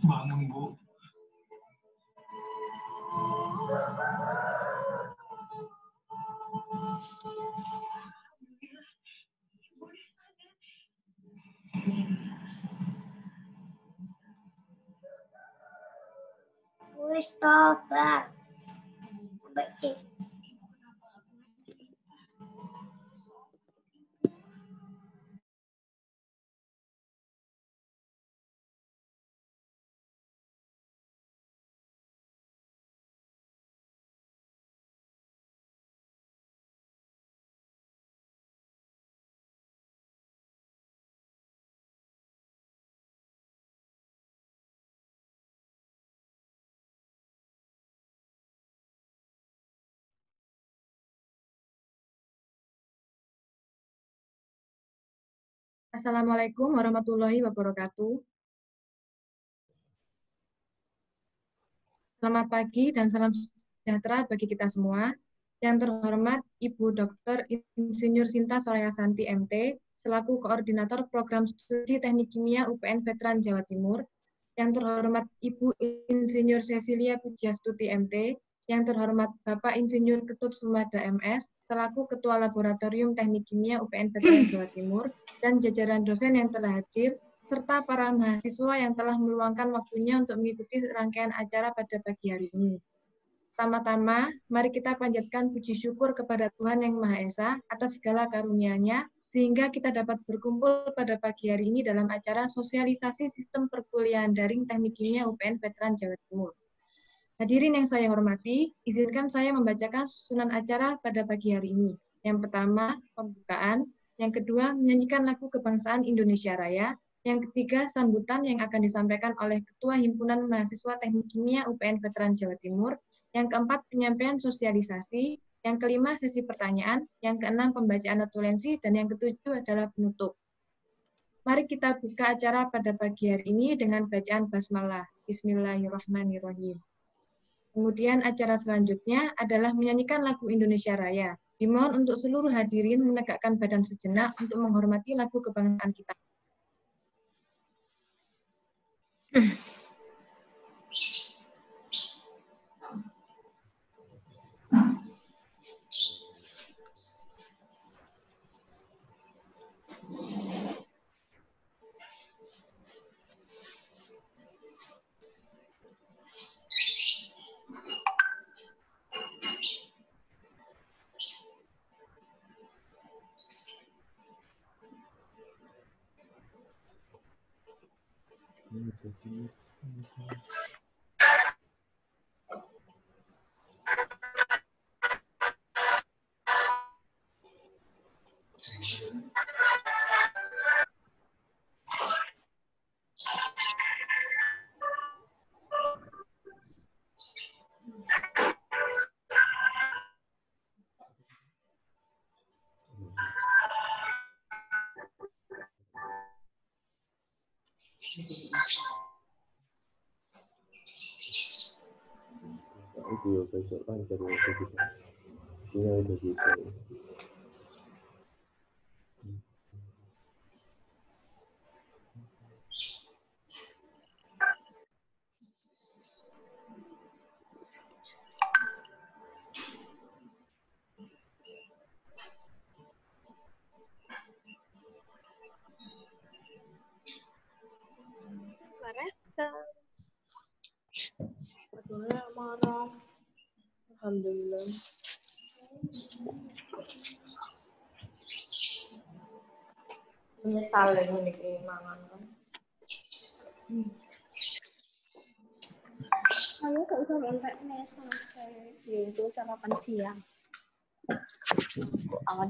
Bangun, Bu. Stop that. Assalamualaikum warahmatullahi wabarakatuh. Selamat pagi dan salam sejahtera bagi kita semua. Yang terhormat Ibu Dr. Insinyur Sinta Sorayasanti MT, selaku Koordinator Program Studi Teknik Kimia UPN Veteran Jawa Timur. Yang terhormat Ibu Insinyur Cecilia Pujiastuti MT, yang terhormat Bapak Insinyur Ketut Sumada MS, selaku Ketua Laboratorium Teknik Kimia UPN Veteran Jawa Timur, dan jajaran dosen yang telah hadir, serta para mahasiswa yang telah meluangkan waktunya untuk mengikuti rangkaian acara pada pagi hari ini. Pertama-tama, mari kita panjatkan puji syukur kepada Tuhan Yang Maha Esa atas segala karunia-Nya, sehingga kita dapat berkumpul pada pagi hari ini dalam acara sosialisasi sistem perkuliahan daring Teknik Kimia UPN Veteran Jawa Timur. Hadirin yang saya hormati, izinkan saya membacakan susunan acara pada pagi hari ini. Yang pertama, pembukaan. Yang kedua, menyanyikan lagu Kebangsaan Indonesia Raya. Yang ketiga, sambutan yang akan disampaikan oleh Ketua Himpunan Mahasiswa Teknik Kimia UPN Veteran Jawa Timur. Yang keempat, penyampaian sosialisasi. Yang kelima, sesi pertanyaan. Yang keenam, pembacaan notulensi. Dan yang ketujuh adalah penutup. Mari kita buka acara pada pagi hari ini dengan bacaan basmalah. Bismillahirrahmanirrahim. Kemudian acara selanjutnya adalah menyanyikan lagu Indonesia Raya. Dimohon untuk seluruh hadirin menegakkan badan sejenak untuk menghormati lagu kebangsaan kita. Alhamdulillah. Menyesal ya niki mangan kan. Kamu gak usah nonton nih selesai. Ya itu sarapan siang. Kok angan.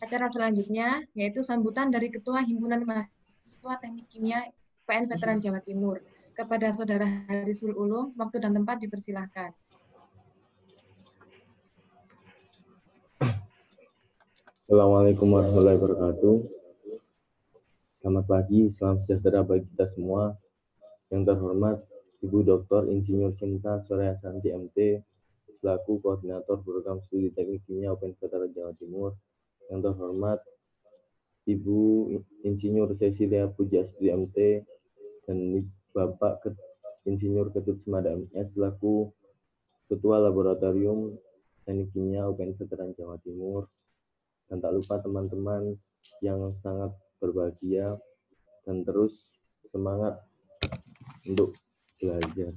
acara selanjutnya yaitu sambutan dari Ketua Himpunan Mahasiswa Teknik Kimia UPN Veteran Jawa Timur. Kepada Saudara Harisul Ulum, waktu dan tempat dipersilahkan. Assalamualaikum warahmatullahi wabarakatuh. Selamat pagi, salam sejahtera bagi kita semua. Yang terhormat Ibu Dr. Insinyur Sinta Soryasanti MT, selaku Koordinator Program Studi Teknik Kimia UPN Veteran Jawa Timur. Yang terhormat Ibu Insinyur Cecilia Pujiastuti MT dan Bapak Insinyur Ketut Semada MS selaku Ketua Laboratorium Teknik Kimia UPN Veteran Jawa Timur. Dan tak lupa teman-teman yang sangat berbahagia dan terus semangat untuk belajar.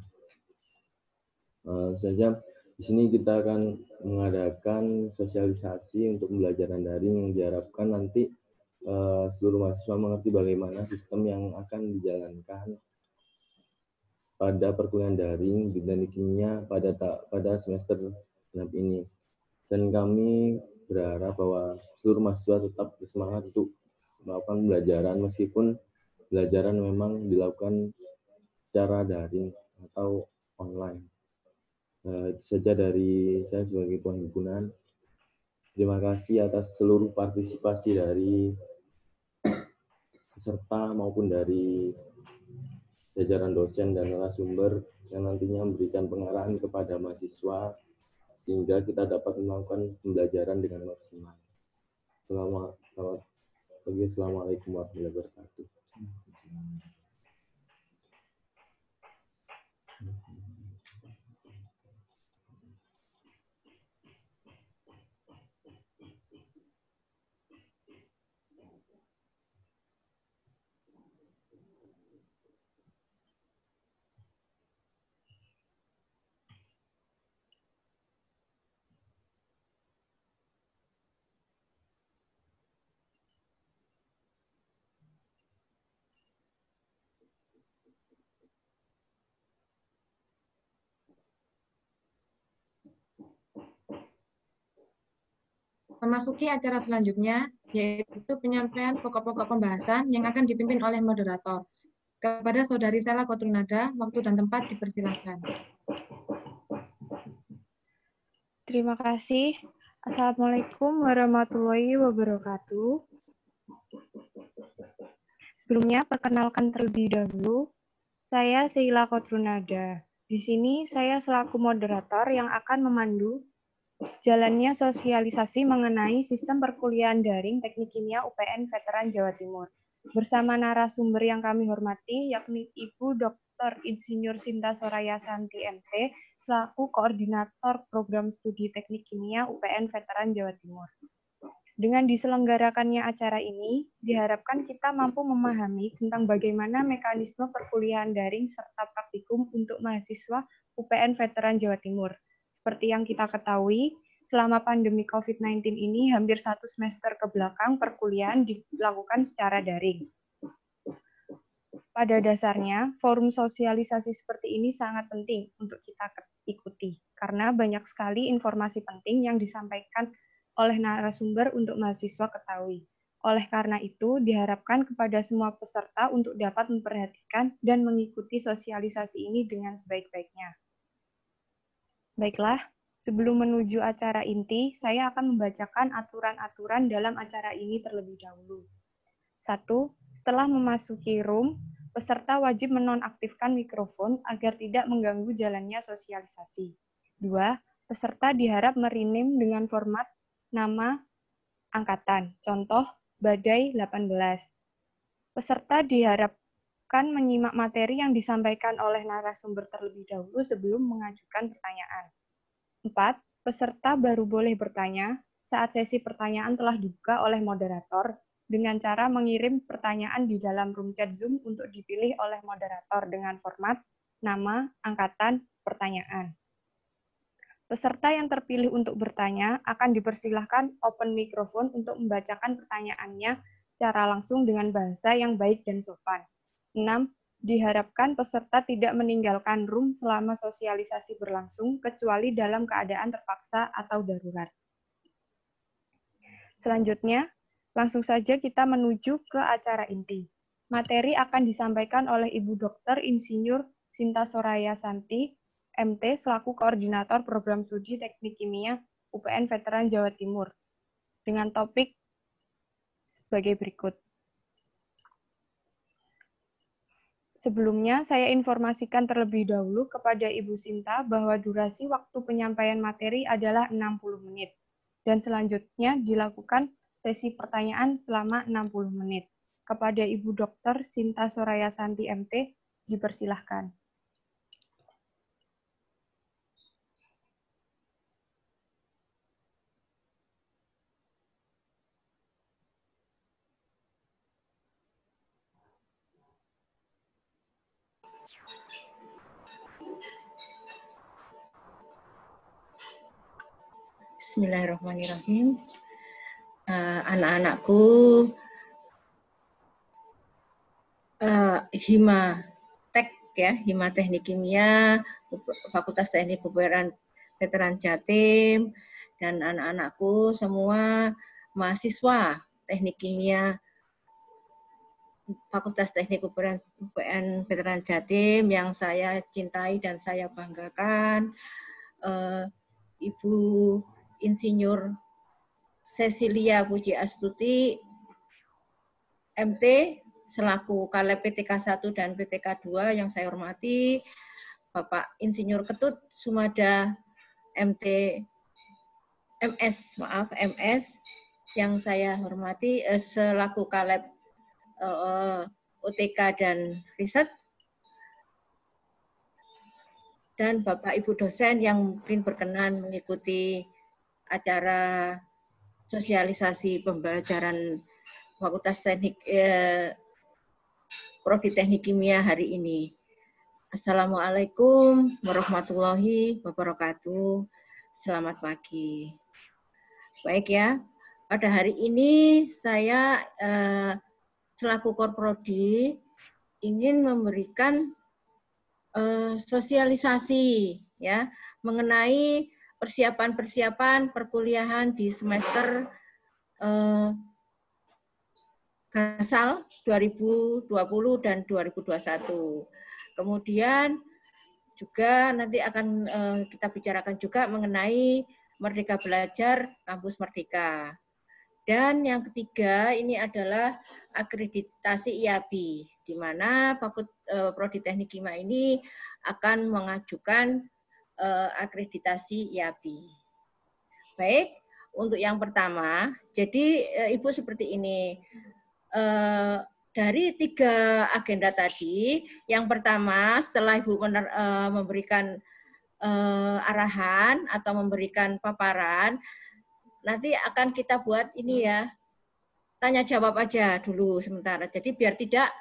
Saja di sini kita akan mengadakan sosialisasi untuk pembelajaran daring yang diharapkan nanti seluruh mahasiswa mengerti bagaimana sistem yang akan dijalankan pada perkuliahan daring di teknik kimia pada semester genap ini. Dan kami berharap bahwa seluruh mahasiswa tetap bersemangat untuk melakukan pembelajaran meskipun pembelajaran memang dilakukan secara daring atau online. Itu saja dari saya sebagai Ketua Himpunan. Terima kasih atas seluruh partisipasi dari peserta maupun dari jajaran dosen dan narasumber yang nantinya memberikan pengarahan kepada mahasiswa sehingga kita dapat melakukan pembelajaran dengan maksimal. Assalamualaikum warahmatullahi wabarakatuh. Memasuki acara selanjutnya, yaitu penyampaian pokok-pokok pembahasan yang akan dipimpin oleh moderator. Kepada Saudari Sela Kotrunada, waktu dan tempat dipersilahkan. Terima kasih. Assalamualaikum warahmatullahi wabarakatuh. Sebelumnya, perkenalkan terlebih dahulu, saya Sheila Kotrunada. Di sini saya selaku moderator yang akan memandu jalannya sosialisasi mengenai sistem perkuliahan daring Teknik Kimia UPN Veteran Jawa Timur. Bersama narasumber yang kami hormati, yakni Ibu Dr. Insinyur Sinta Soryasanti MT, selaku Koordinator Program Studi Teknik Kimia UPN Veteran Jawa Timur. Dengan diselenggarakannya acara ini, diharapkan kita mampu memahami tentang bagaimana mekanisme perkuliahan daring serta praktikum untuk mahasiswa UPN Veteran Jawa Timur. Seperti yang kita ketahui, selama pandemi COVID-19 ini, hampir 1 semester ke belakang perkuliahan dilakukan secara daring. Pada dasarnya, forum sosialisasi seperti ini sangat penting untuk kita ikuti, karena banyak sekali informasi penting yang disampaikan oleh narasumber untuk mahasiswa ketahui. Oleh karena itu, diharapkan kepada semua peserta untuk dapat memperhatikan dan mengikuti sosialisasi ini dengan sebaik-baiknya. Baiklah, sebelum menuju acara inti, saya akan membacakan aturan-aturan dalam acara ini terlebih dahulu. 1. Setelah memasuki room, peserta wajib menonaktifkan mikrofon agar tidak mengganggu jalannya sosialisasi. 2. Peserta diharap merename dengan format nama angkatan, contoh Badai 18. Peserta diharapkan menyimak materi yang disampaikan oleh narasumber terlebih dahulu sebelum mengajukan pertanyaan. 4. Peserta baru boleh bertanya saat sesi pertanyaan telah dibuka oleh moderator dengan cara mengirim pertanyaan di dalam room chat Zoom untuk dipilih oleh moderator dengan format nama, angkatan, pertanyaan. Peserta yang terpilih untuk bertanya akan dipersilahkan open mikrofon untuk membacakan pertanyaannya secara langsung dengan bahasa yang baik dan sopan. 6. Diharapkan peserta tidak meninggalkan room selama sosialisasi berlangsung, kecuali dalam keadaan terpaksa atau darurat. Selanjutnya, Langsung saja kita menuju ke acara inti. Materi akan disampaikan oleh Ibu Dr. Insinyur Sinta Soraya Santi, MT, selaku Koordinator Program Studi Teknik Kimia UPN Veteran Jawa Timur, dengan topik sebagai berikut. Sebelumnya, saya informasikan terlebih dahulu kepada Ibu Sinta bahwa durasi waktu penyampaian materi adalah 60 menit, dan selanjutnya dilakukan sesi pertanyaan selama 60 menit. Kepada Ibu Dr. Sinta Soraya Santi, MT, dipersilahkan. Bismillahirrahmanirrahim. Anak-anakku, Hima Teknik Kimia, Fakultas Teknik Veteran Jatim, dan anak-anakku semua mahasiswa Teknik Kimia Fakultas Teknik UPN Veteran Jatim yang saya cintai dan saya banggakan, Ibu Insinyur Cecilia Puji Astuti, MT, selaku Kaleb PTK 1 dan PTK 2 yang saya hormati, Bapak Insinyur Ketut Sumada, MS, yang saya hormati, selaku Kaleb OTK dan Riset, dan Bapak Ibu dosen yang mungkin berkenan mengikuti acara sosialisasi pembelajaran Fakultas Teknik Prodi Teknik Kimia hari ini. Assalamualaikum warahmatullahi wabarakatuh. Selamat pagi. Baik ya, pada hari ini saya selaku Korprodi ingin memberikan sosialisasi ya mengenai persiapan perkuliahan di semester Gasal 2020 dan 2021. Kemudian juga nanti akan kita bicarakan juga mengenai Merdeka Belajar Kampus Merdeka. Dan yang ketiga ini adalah akreditasi IABI, di mana Prodi Teknik Kimia ini akan mengajukan akreditasi IABI. Baik, untuk yang pertama, jadi Ibu seperti ini. Dari 3 agenda tadi, yang pertama setelah Ibu memberikan arahan atau memberikan paparan, nanti akan kita buat ini ya, tanya jawab aja dulu sementara. Jadi biar tidak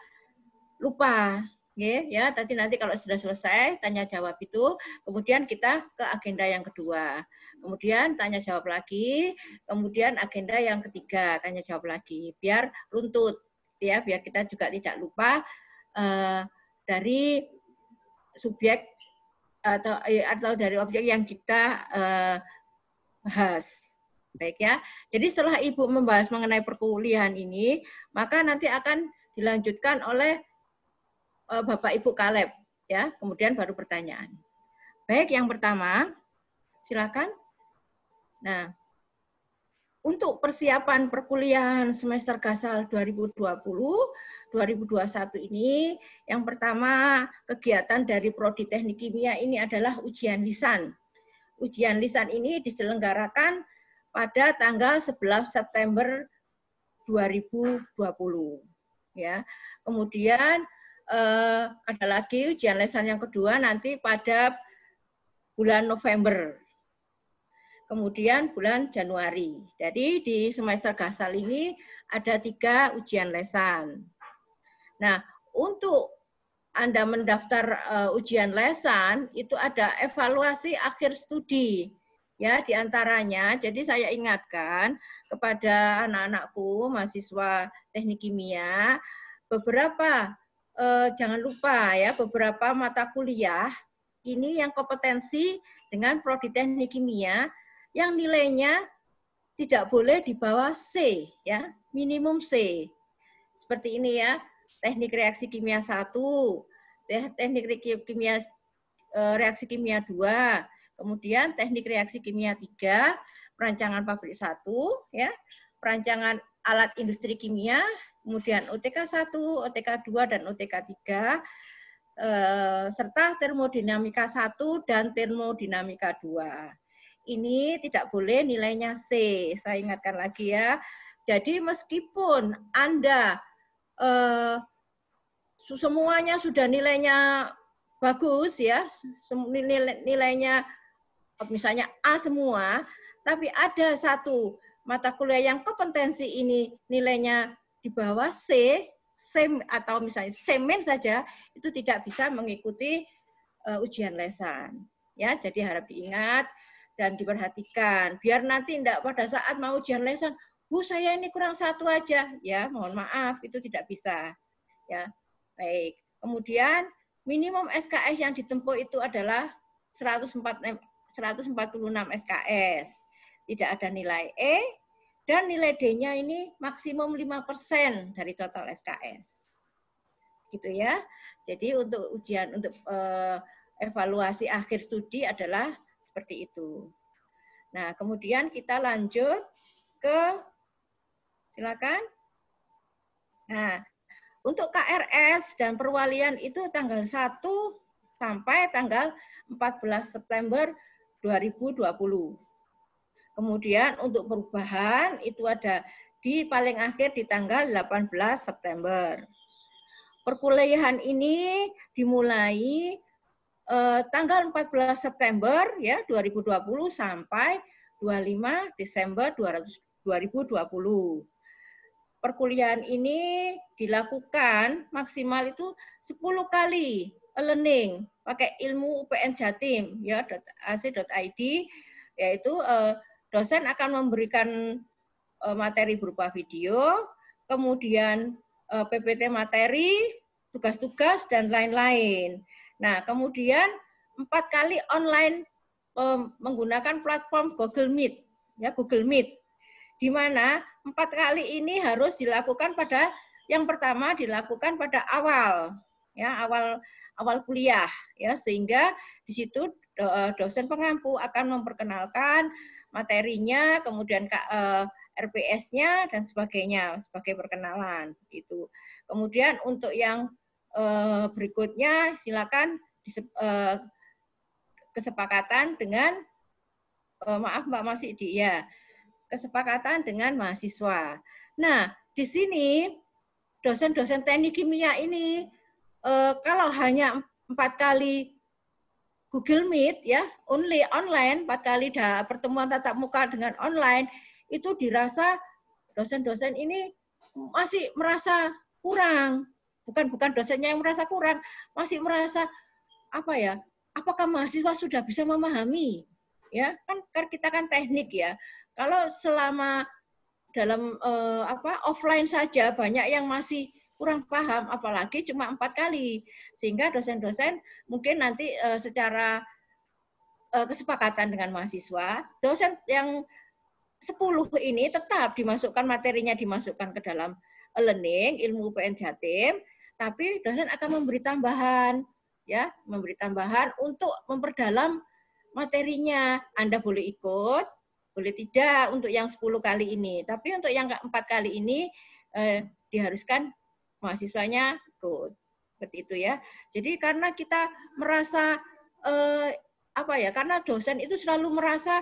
lupa, ya. Nanti kalau sudah selesai tanya jawab itu, kemudian kita ke agenda yang kedua. Kemudian tanya jawab lagi, kemudian agenda yang ketiga tanya jawab lagi, biar runtut, ya, biar kita juga tidak lupa dari subjek atau dari objek yang kita bahas. Baik ya. Jadi setelah Ibu membahas mengenai perkuliahan ini, maka nanti akan dilanjutkan oleh Bapak Ibu Kaleb, ya. Kemudian baru pertanyaan. Baik, yang pertama, silakan. Nah, untuk persiapan perkuliahan semester Gasal 2020-2021 ini, yang pertama kegiatan dari Prodi Teknik Kimia ini adalah ujian lisan. Ujian lisan ini diselenggarakan pada tanggal 11 September 2020. Ya. Kemudian ada lagi ujian lisan yang kedua nanti pada bulan November. Kemudian bulan Januari. Jadi di semester Gasal ini ada 3 ujian lisan. Nah, untuk Anda mendaftar ujian lisan itu ada evaluasi akhir studi. Ya, diantaranya, jadi saya ingatkan kepada anak-anakku, mahasiswa teknik kimia, beberapa, jangan lupa ya, beberapa mata kuliah ini yang kompetensi dengan Prodi Teknik Kimia, yang nilainya tidak boleh di bawah C, ya, minimum C. Seperti ini ya, teknik reaksi kimia 1, teknik reaksi kimia 2, kemudian teknik reaksi kimia 3, perancangan pabrik 1, ya, perancangan alat industri kimia, kemudian OTK 1, OTK 2, dan OTK 3, serta termodinamika 1 dan termodinamika 2. Ini tidak boleh nilainya C. Saya ingatkan lagi ya. Jadi meskipun Anda semuanya sudah nilainya bagus ya, nilainya misalnya A semua, tapi ada satu mata kuliah yang kompetensi ini nilainya di bawah C, atau misalnya C- saja, itu tidak bisa mengikuti ujian lesan. Ya, jadi harap diingat dan diperhatikan. Biar nanti enggak pada saat mau ujian lesan, Bu, saya ini kurang 1 aja. Ya, mohon maaf, itu tidak bisa. Ya, baik. Kemudian minimum SKS yang ditempuh itu adalah 146 SKS. Tidak ada nilai E, dan nilai D-nya ini maksimum 5% dari total SKS. Gitu ya. Jadi untuk ujian, untuk evaluasi akhir studi adalah seperti itu. Nah, kemudian kita lanjut ke, silakan. Nah, untuk KRS dan perwalian itu tanggal 1 sampai tanggal 14 September 2020. Kemudian untuk perubahan itu ada di paling akhir di tanggal 18 September. Perkuliahan ini dimulai tanggal 14 September ya 2020 sampai 25 Desember 2020. Perkuliahan ini dilakukan maksimal itu 10 kali e-learning pakai ilmu UPN Jatim ya .ac.id, yaitu dosen akan memberikan materi berupa video, kemudian PPT materi, tugas-tugas, dan lain-lain. Nah, kemudian 4 kali online menggunakan platform Google Meet, ya Google Meet, di mana 4 kali ini harus dilakukan pada, yang pertama dilakukan pada awal, ya awal kuliah, ya sehingga di situ dosen pengampu akan memperkenalkan materinya, kemudian RPS-nya dan sebagainya sebagai perkenalan gitu. Kemudian untuk yang berikutnya silakan kesepakatan dengan maaf Mbak Masidi ya, kesepakatan dengan mahasiswa. Nah, di sini dosen-dosen teknik kimia ini kalau hanya 4 kali Google Meet ya, only online, 4 kali pertemuan tatap muka dengan online, itu dirasa dosen-dosen ini masih merasa kurang. Bukan dosennya yang merasa kurang, masih merasa apa ya? Apakah mahasiswa sudah bisa memahami? Ya, kan kita kan teknik ya. Kalau selama dalam offline saja banyak yang masih kurang paham, apalagi cuma 4 kali. Sehingga dosen-dosen mungkin nanti secara kesepakatan dengan mahasiswa, dosen yang 10 ini tetap dimasukkan materinya, dimasukkan ke dalam e-learning ilmu UPN Jatim, tapi dosen akan memberi tambahan, ya, memberi tambahan untuk memperdalam materinya. Anda boleh ikut, boleh tidak untuk yang 10 kali ini, tapi untuk yang 4 kali ini diharuskan mahasiswanya ikut. Seperti itu ya. Jadi karena kita merasa karena dosen itu selalu merasa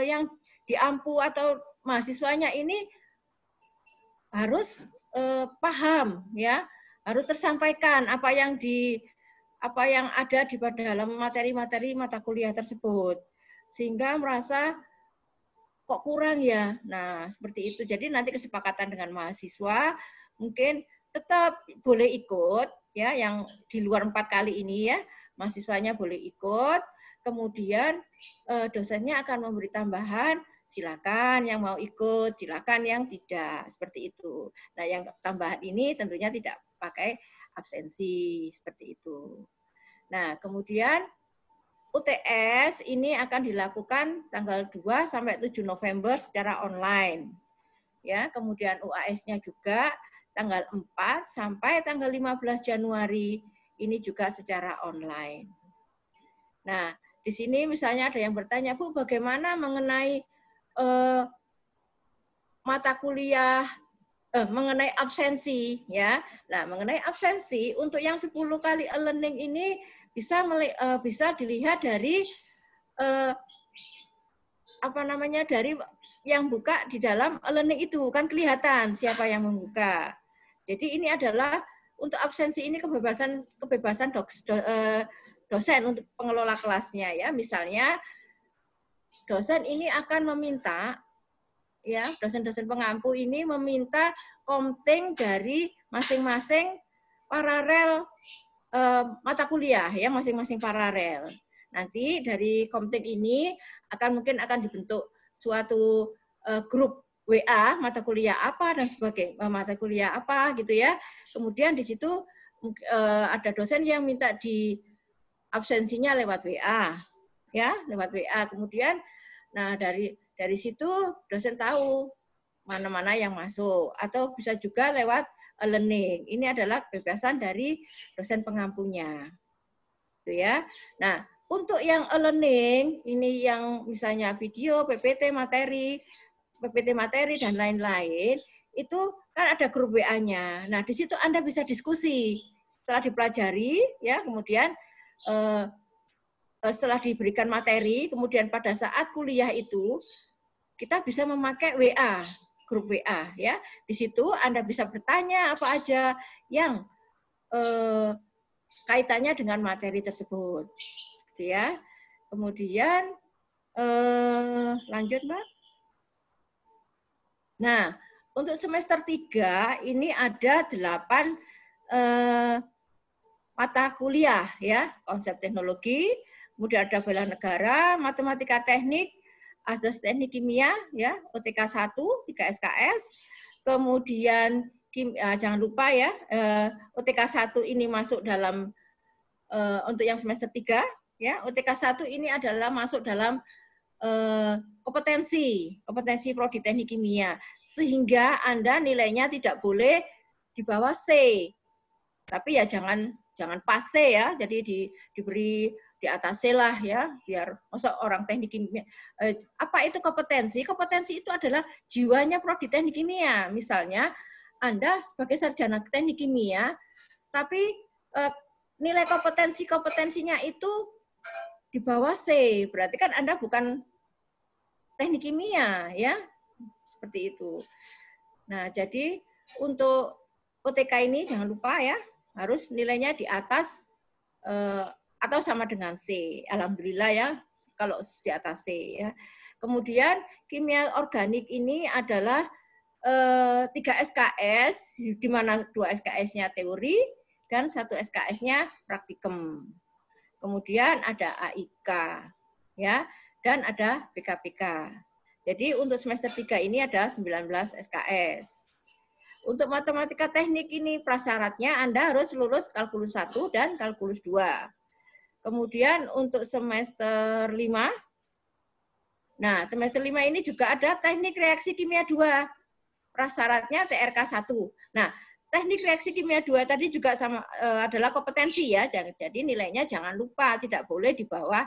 yang diampu atau mahasiswanya ini harus paham ya, harus tersampaikan apa yang ada di dalam materi-materi mata kuliah tersebut, sehingga merasa kok kurang ya. Nah, seperti itu. Jadi nanti kesepakatan dengan mahasiswa mungkin tetap boleh ikut ya, yang di luar 4 kali ini ya, mahasiswanya boleh ikut. Kemudian dosennya akan memberi tambahan, silakan yang mau ikut, silakan yang tidak, seperti itu. Nah, yang tambahan ini tentunya tidak pakai absensi, seperti itu. Nah, kemudian UTS ini akan dilakukan tanggal 2 sampai 7 November secara online. Ya, kemudian UAS-nya juga tanggal 4 sampai tanggal 15 Januari ini juga secara online. Nah, di sini misalnya ada yang bertanya, Bu, bagaimana mengenai mata kuliah mengenai absensi, ya. Nah, mengenai absensi untuk yang 10 kali e-learning ini bisa dilihat dari dari yang buka di dalam e-learning itu, kan kelihatan siapa yang membuka. Jadi ini adalah untuk absensi ini kebebasan dosen untuk pengelola kelasnya, ya. Misalnya dosen ini akan meminta, ya, dosen-dosen pengampu ini meminta komting dari masing-masing paralel mata kuliah, ya, masing-masing paralel. Nanti dari komting ini mungkin akan dibentuk suatu grup WA mata kuliah apa dan sebagainya, mata kuliah apa gitu, ya. Kemudian di situ ada dosen yang minta di absensinya lewat WA, ya, lewat WA. Kemudian nah dari situ dosen tahu mana-mana yang masuk, atau bisa juga lewat e-learning. Ini adalah kebebasan dari dosen pengampunya. Itu, ya. Nah, untuk yang e-learning ini yang misalnya video, PPT materi dan lain-lain, itu kan ada grup WA-nya. Nah, di situ Anda bisa diskusi. Setelah dipelajari, ya, kemudian setelah diberikan materi, kemudian pada saat kuliah itu kita bisa memakai WA, grup WA, ya. Di situ Anda bisa bertanya apa aja yang kaitannya dengan materi tersebut, gitu, ya. Kemudian lanjut, Mbak. Nah, untuk semester 3 ini ada 8 mata kuliah, ya, konsep teknologi. Kemudian ada bela negara, matematika teknik, asas teknik kimia, ya, OTK 1, 3 SKS. Kemudian jangan lupa, ya, OTK 1 ini masuk dalam untuk yang semester 3, ya. OTK 1 ini adalah masuk dalam kompetensi prodi teknik kimia, sehingga Anda nilainya tidak boleh di bawah C. Tapi ya jangan pas C, ya. Jadi diberi di atas C lah, ya, biar masa orang teknik kimia. Apa itu kompetensi? Kompetensi itu adalah jiwanya prodi teknik kimia. Misalnya Anda sebagai sarjana teknik kimia, tapi nilai kompetensinya itu di bawah C, berarti kan Anda bukan teknik kimia, ya, seperti itu. Nah, jadi untuk OTK ini jangan lupa, ya, harus nilainya di atas atau sama dengan C. Alhamdulillah, ya, kalau di atas C, ya. Kemudian kimia organik ini adalah 3 SKS, di mana 2 SKS-nya teori dan 1 SKS-nya praktikum. Kemudian ada AIK, ya, dan ada PKPK. Jadi untuk semester 3 ini ada 19 SKS. Untuk matematika teknik ini prasyaratnya Anda harus lulus kalkulus 1 dan kalkulus 2. Kemudian untuk semester 5, nah, semester 5 ini juga ada teknik reaksi kimia 2. Prasyaratnya TRK 1. Nah, teknik reaksi kimia 2 tadi juga sama adalah kompetensi, ya. Jadi nilainya jangan lupa tidak boleh di bawah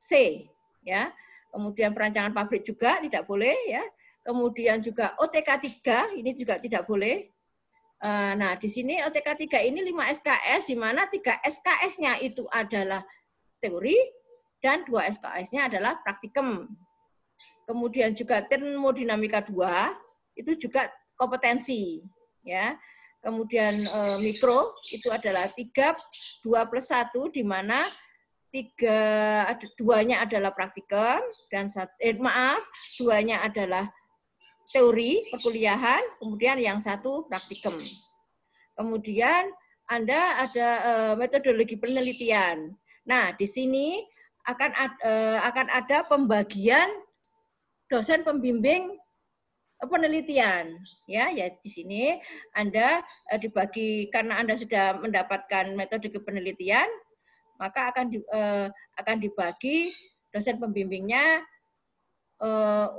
C, ya. Kemudian perancangan pabrik juga tidak boleh, ya. Kemudian juga OTK 3 ini juga tidak boleh. Nah, di sini OTK 3 ini 5 SKS, di mana 3 SKS-nya itu adalah teori dan 2 SKS-nya adalah praktikum. Kemudian juga termodinamika 2 itu juga kompetensi, ya. Kemudian mikro itu adalah 3, 2 plus 1, di mana 2-nya adalah praktikum dan 2-nya adalah teori perkuliahan, kemudian yang 1 praktikum. Kemudian Anda ada metodologi penelitian. Nah, di sini akan ada pembagian dosen pembimbing penelitian, ya. Di sini Anda dibagi karena Anda sudah mendapatkan metodologi penelitian, maka akan dibagi dosen pembimbingnya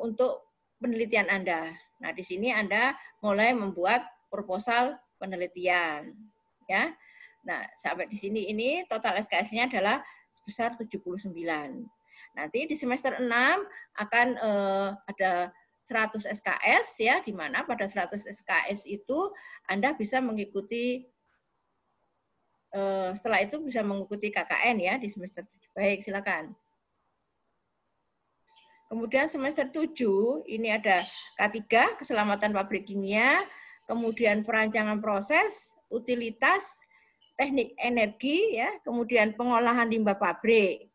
untuk penelitian Anda. Nah, di sini Anda mulai membuat proposal penelitian, ya. Nah, sampai di sini ini total SKS-nya adalah sebesar 79. Nanti di semester 6 akan ada 100 SKS, ya, di mana pada 100 SKS itu Anda bisa mengikuti, setelah itu bisa mengikuti KKN, ya, di semester 7. Baik, silakan. Kemudian semester 7 ini ada K3, keselamatan pabrik kimia, kemudian perancangan proses, utilitas, teknik energi, ya, kemudian pengolahan limbah pabrik.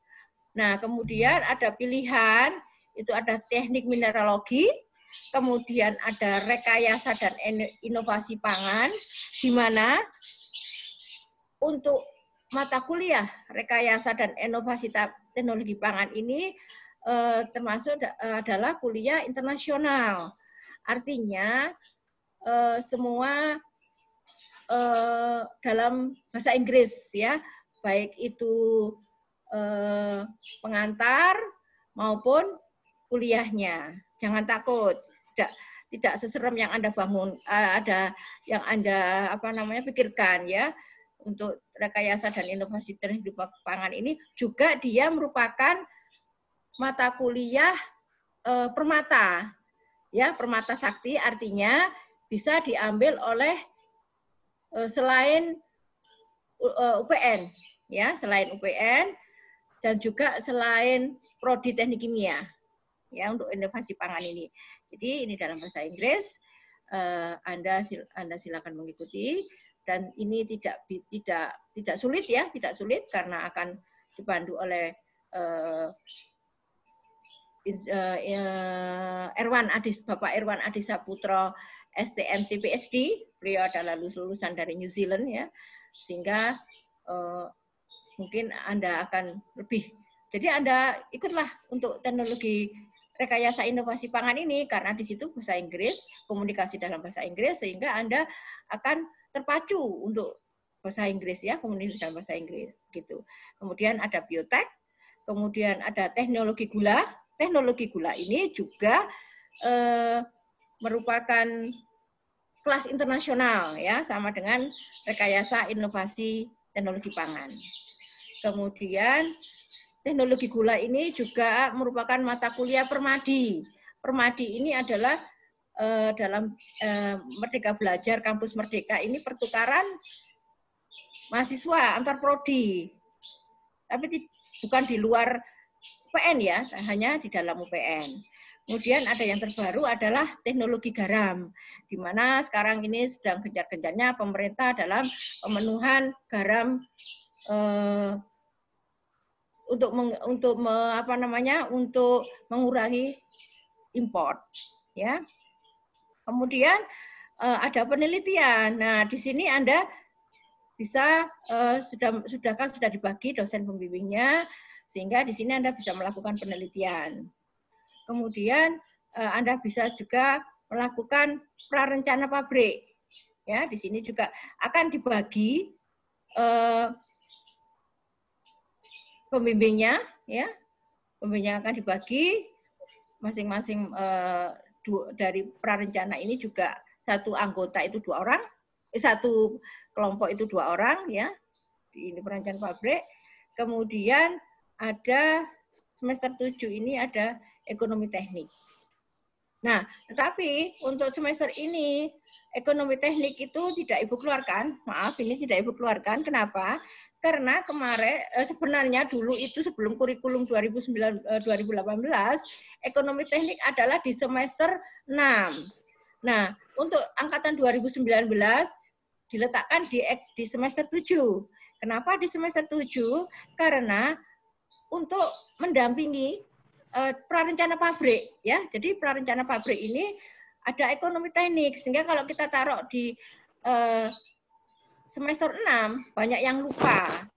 Nah, kemudian ada pilihan, itu ada teknik mineralogi, kemudian ada rekayasa dan inovasi pangan, di mana untuk mata kuliah rekayasa dan inovasi teknologi pangan ini termasuk adalah kuliah internasional. Artinya semua dalam bahasa Inggris, ya, baik itu pengantar maupun kuliahnya. Jangan takut, tidak seserem yang Anda bangun, ada yang Anda pikirkan, ya. Untuk rekayasa dan inovasi teknologi pangan ini juga dia merupakan mata kuliah permata, ya, permata sakti, artinya bisa diambil oleh selain UPN, ya, selain UPN dan juga selain prodi teknik kimia, ya, untuk inovasi pangan ini. Jadi ini dalam bahasa Inggris, Anda silakan mengikuti, dan ini tidak sulit, ya, tidak sulit karena akan dipandu oleh Bapak Irwan Adi Saputro, STMT PhD, beliau adalah lulusan dari New Zealand, ya, sehingga mungkin Anda akan lebih. Jadi Anda ikutlah untuk teknologi rekayasa inovasi pangan ini, karena di situ bahasa Inggris, komunikasi dalam bahasa Inggris, sehingga Anda akan terpacu untuk bahasa Inggris, ya, komunikasi dalam bahasa Inggris, gitu. Kemudian ada biotek, kemudian ada teknologi gula. Teknologi gula ini juga merupakan kelas internasional, ya, sama dengan rekayasa inovasi teknologi pangan. Kemudian teknologi gula ini juga merupakan mata kuliah permadi. Permadi ini adalah dalam Merdeka Belajar Kampus Merdeka ini pertukaran mahasiswa antar prodi, tapi bukan di luar UPN, ya, hanya di dalam UPN. Kemudian ada yang terbaru adalah teknologi garam, di mana sekarang ini sedang gencar-gencarnya pemerintah dalam pemenuhan garam untuk mengurangi impor, ya. Kemudian ada penelitian. Nah, di sini Anda bisa sudah dibagi dosen pembimbingnya, sehingga di sini Anda bisa melakukan penelitian. Kemudian Anda bisa juga melakukan prarencana pabrik. Ya, di sini juga akan dibagi pembimbingnya, ya. Pembimbingnya akan dibagi masing-masing dari prarencana ini juga satu anggota itu 2 orang, satu kelompok itu 2 orang, ya. Ini perencanaan pabrik. Kemudian ada semester 7 ini ada ekonomi teknik. Nah, tetapi untuk semester ini ekonomi teknik itu tidak Ibu keluarkan. Maaf, ini tidak Ibu keluarkan. Kenapa? Karena kemarin sebenarnya dulu itu sebelum kurikulum 2018, ekonomi teknik adalah di semester 6. Nah, untuk angkatan 2019 diletakkan di semester 7. Kenapa di semester 7? Karena untuk mendampingi prarencana pabrik, ya. Jadi prarencana pabrik ini ada ekonomi teknik, sehingga kalau kita taruh di semester 6 banyak yang lupa.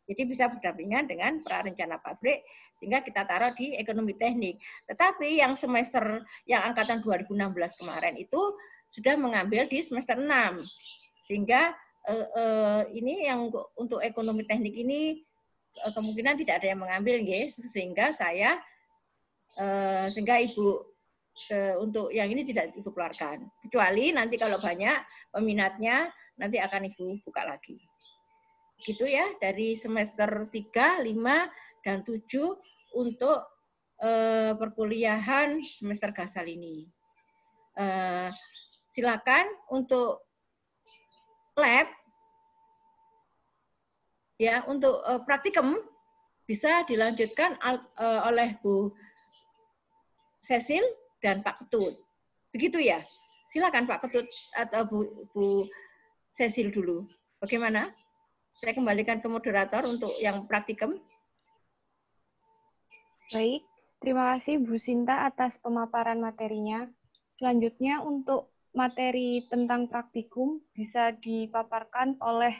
Jadi bisa berdampingan dengan prarencana pabrik, sehingga kita taruh di ekonomi teknik. Tetapi yang semester yang angkatan 2016 kemarin itu sudah mengambil di semester 6. Sehingga ini yang untuk ekonomi teknik ini kemungkinan tidak ada yang mengambil, sehingga sehingga Ibu untuk yang ini tidak Ibu keluarkan. Kecuali nanti kalau banyak peminatnya, nanti akan Ibu buka lagi. Gitu ya, dari semester 3, 5, dan 7 untuk perkuliahan semester gasal ini. Silakan untuk lab, ya, untuk praktikum bisa dilanjutkan oleh Bu Cecil dan Pak Ketut. Begitu ya? Silakan Pak Ketut atau Bu Cecil dulu. Bagaimana? Saya kembalikan ke moderator untuk yang praktikum. Baik, terima kasih Bu Sinta atas pemaparan materinya. Selanjutnya untuk materi tentang praktikum bisa dipaparkan oleh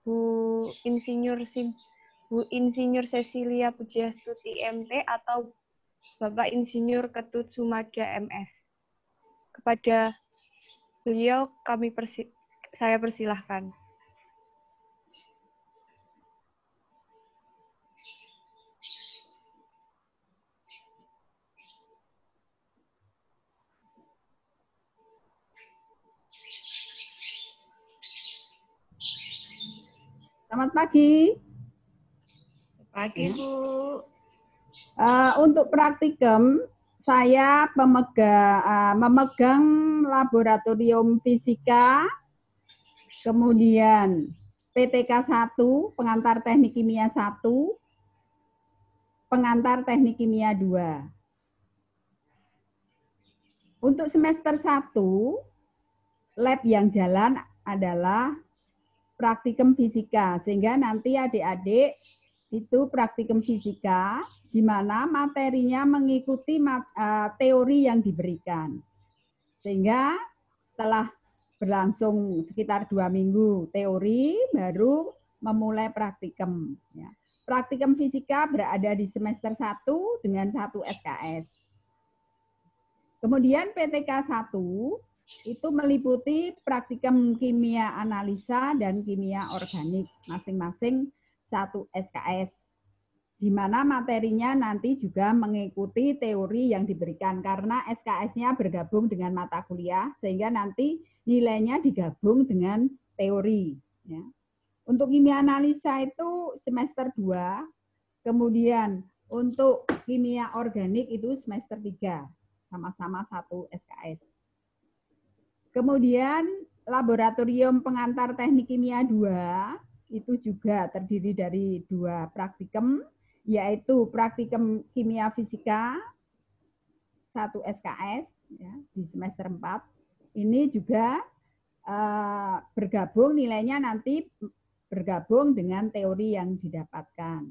Bu Insinyur Cecilia Pujiastuti MT atau Bapak Insinyur Ketut Sumada MS. Kepada beliau saya persilahkan. Selamat pagi. Pagi, Bu. Untuk praktikum, saya memegang laboratorium fisika, kemudian PTK 1, pengantar teknik kimia 1, pengantar teknik kimia 2. Untuk semester 1, lab yang jalan adalah praktikum fisika, sehingga nanti adik-adik itu praktikum fisika, di mana materinya mengikuti teori yang diberikan. Sehingga setelah berlangsung sekitar 2 minggu teori, baru memulai praktikum. Ya. Praktikum fisika berada di semester 1 dengan 1 SKS. Kemudian PTK 1, itu meliputi praktikum kimia analisa dan kimia organik, masing-masing 1 SKS, di mana materinya nanti juga mengikuti teori yang diberikan, karena SKS-nya bergabung dengan mata kuliah, sehingga nanti nilainya digabung dengan teori. Ya. Untuk kimia analisa itu semester 2, kemudian untuk kimia organik itu semester 3, sama-sama 1 SKS. Kemudian laboratorium pengantar teknik kimia 2 itu juga terdiri dari 2 praktikum, yaitu praktikum kimia fisika 1 SKS ya, di semester 4. Ini juga bergabung, nilainya nanti bergabung dengan teori yang didapatkan.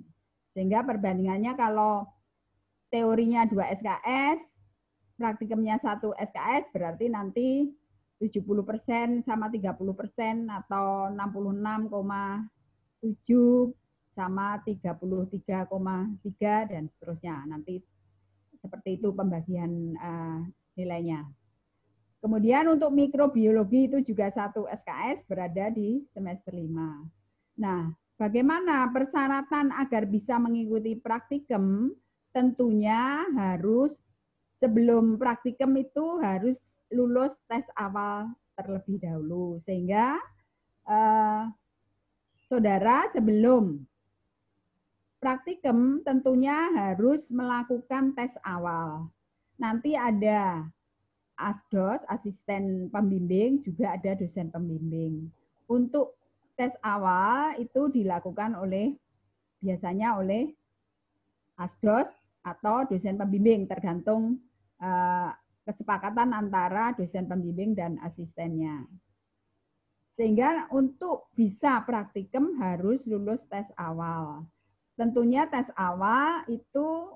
Sehingga perbandingannya kalau teorinya 2 SKS, praktikumnya 1 SKS, berarti nanti 70% sama 30% atau 66,7 sama 33,3 dan seterusnya. Nanti seperti itu pembagian nilainya. Kemudian untuk mikrobiologi itu juga 1 SKS berada di semester 5. Nah, bagaimana persyaratan agar bisa mengikuti praktikum? Tentunya harus sebelum praktikum itu harus lulus tes awal terlebih dahulu, sehingga saudara sebelum praktikum tentunya harus melakukan tes awal. Nanti ada ASDOS, asisten pembimbing, juga ada dosen pembimbing. Untuk tes awal itu dilakukan biasanya oleh ASDOS atau dosen pembimbing, tergantung kesepakatan antara dosen pembimbing dan asistennya. Sehingga untuk bisa praktikum harus lulus tes awal. Tentunya tes awal itu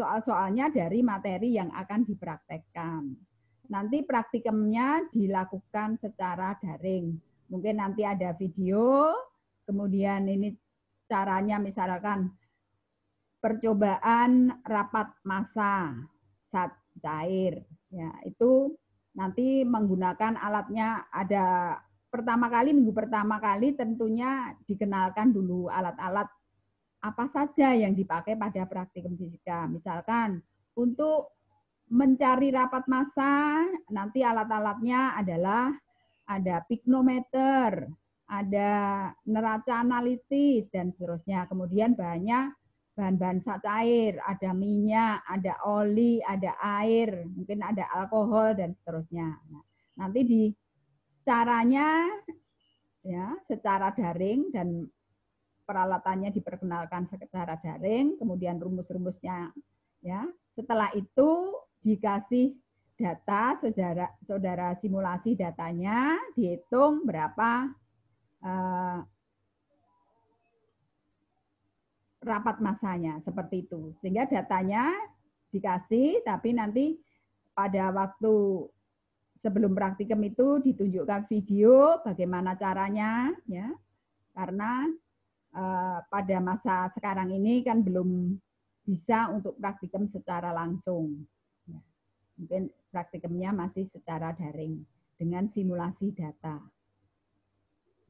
soal-soalnya dari materi yang akan dipraktekkan. Nanti praktikumnya dilakukan secara daring. Mungkin nanti ada video, kemudian ini caranya misalkan percobaan rapat massa zat cair, ya itu nanti menggunakan alatnya, ada minggu pertama kali tentunya dikenalkan dulu alat-alat apa saja yang dipakai pada praktikum fisika. Misalkan untuk mencari rapat massa, nanti alat-alatnya adalah ada pignometer, ada neraca analitis, dan seterusnya. Kemudian bahan-bahan cair, ada minyak, ada oli, ada air, mungkin ada alkohol, dan seterusnya. Nah, nanti di caranya ya secara daring dan peralatannya diperkenalkan secara daring, kemudian rumus-rumusnya ya. Setelah itu dikasih data, saudara simulasi datanya, dihitung berapa rapat massanya, seperti itu. Sehingga datanya dikasih, tapi nanti pada waktu sebelum praktikum itu ditunjukkan video bagaimana caranya, ya, karena pada masa sekarang ini kan belum bisa untuk praktikum secara langsung. Ya, mungkin praktikumnya masih secara daring dengan simulasi data.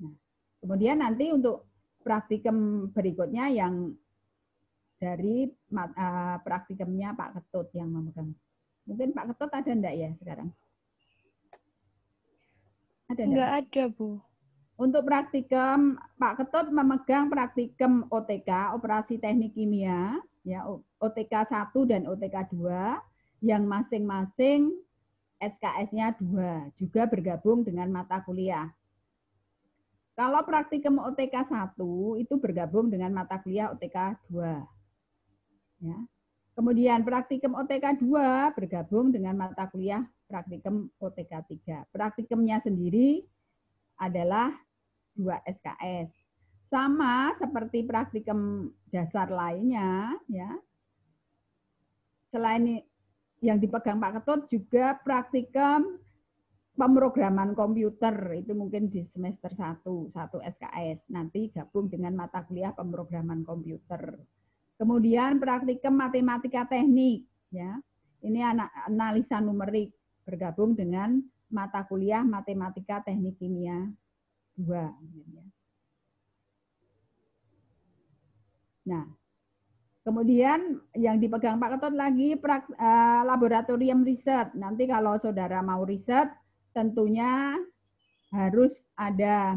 Nah, kemudian nanti untuk praktikum berikutnya yang dari praktikumnya Pak Ketut yang memegang. Mungkin Pak Ketut ada enggak ya sekarang? Ada enggak? Enggak ada, Bu. Untuk praktikum, Pak Ketut memegang praktikum OTK, Operasi Teknik Kimia, ya, OTK 1 dan OTK 2, yang masing-masing SKS-nya 2, juga bergabung dengan mata kuliah. Kalau praktikum OTK 1 itu bergabung dengan mata kuliah OTK 2. Ya. Kemudian praktikum OTK 2 bergabung dengan mata kuliah praktikum OTK 3. Praktikumnya sendiri adalah 2 SKS. Sama seperti praktikum dasar lainnya, ya. Selain yang dipegang Pak Ketut juga praktikum pemrograman komputer, itu mungkin di semester 1 SKS, nanti gabung dengan mata kuliah pemrograman komputer. Kemudian praktikum matematika teknik, ya. Ini analisa numerik, bergabung dengan mata kuliah matematika teknik kimia 2. Nah, kemudian yang dipegang Pak Ketut lagi laboratorium riset. Nanti kalau saudara mau riset, tentunya harus ada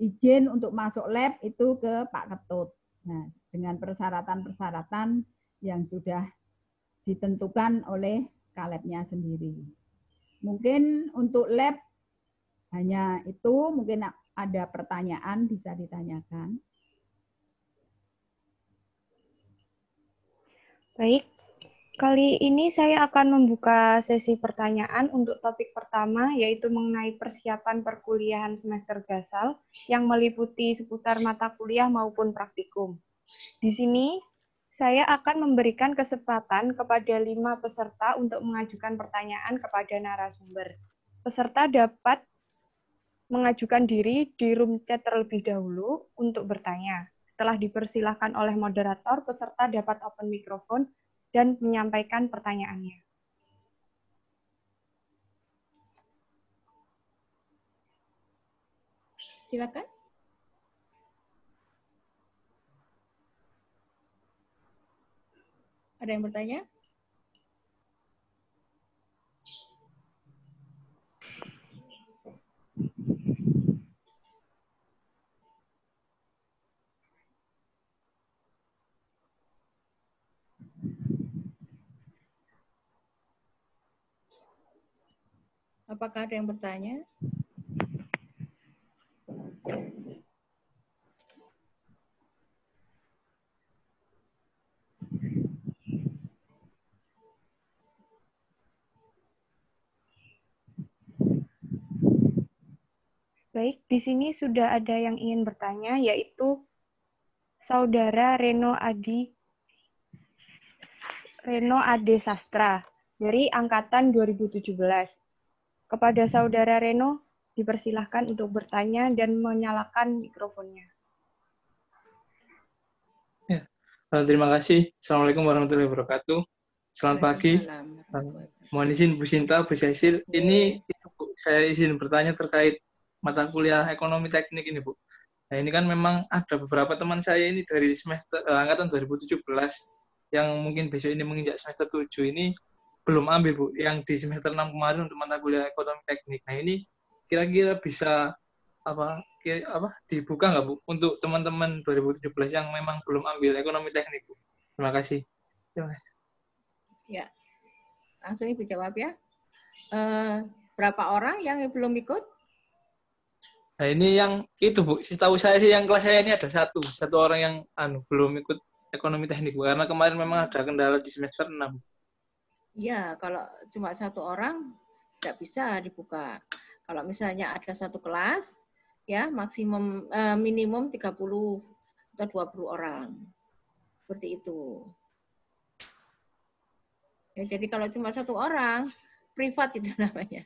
izin untuk masuk lab itu ke Pak Ketut. Nah, dengan persyaratan-persyaratan yang sudah ditentukan oleh Kalebnya sendiri. Mungkin untuk lab hanya itu, mungkin ada pertanyaan bisa ditanyakan. Baik, kali ini saya akan membuka sesi pertanyaan untuk topik pertama, yaitu mengenai persiapan perkuliahan semester gasal yang meliputi seputar mata kuliah maupun praktikum. Di sini, saya akan memberikan kesempatan kepada 5 peserta untuk mengajukan pertanyaan kepada narasumber. Peserta dapat mengajukan diri di room chat terlebih dahulu untuk bertanya. Setelah dipersilahkan oleh moderator, peserta dapat open mikrofon dan menyampaikan pertanyaannya. Silakan. Ada yang bertanya? Apakah ada yang bertanya? Baik, di sini sudah ada yang ingin bertanya, yaitu Saudara Reno Ade Sastra dari Angkatan 2017. Kepada Saudara Reno, dipersilahkan untuk bertanya dan menyalakan mikrofonnya. Ya, terima kasih. Assalamualaikum warahmatullahi wabarakatuh. Selamat pagi. Mohon izin Bu Sinta, Bu Cecil. Ini saya izin bertanya terkait mata kuliah ekonomi teknik ini, Bu. Nah, ini kan memang ada beberapa teman saya ini dari semester angkatan 2017 yang mungkin besok ini menginjak semester 7 ini belum ambil, Bu, yang di semester 6 kemarin untuk mata kuliah ekonomi teknik. Nah, ini kira-kira bisa dibuka nggak, Bu, untuk teman-teman 2017 yang memang belum ambil ekonomi teknik, Bu? Terima kasih. Ya, langsung Ibu jawab ya. Berapa orang yang belum ikut? Nah, ini yang itu, Bu. Setahu saya sih yang kelas saya ini ada satu orang yang belum ikut ekonomi teknik, Bu, karena kemarin memang ada kendala di semester 6. Ya, kalau cuma satu orang tidak bisa dibuka. Kalau misalnya ada satu kelas, ya maksimum minimum 30 atau 20 orang. Seperti itu. Ya, jadi kalau cuma satu orang, privat itu namanya.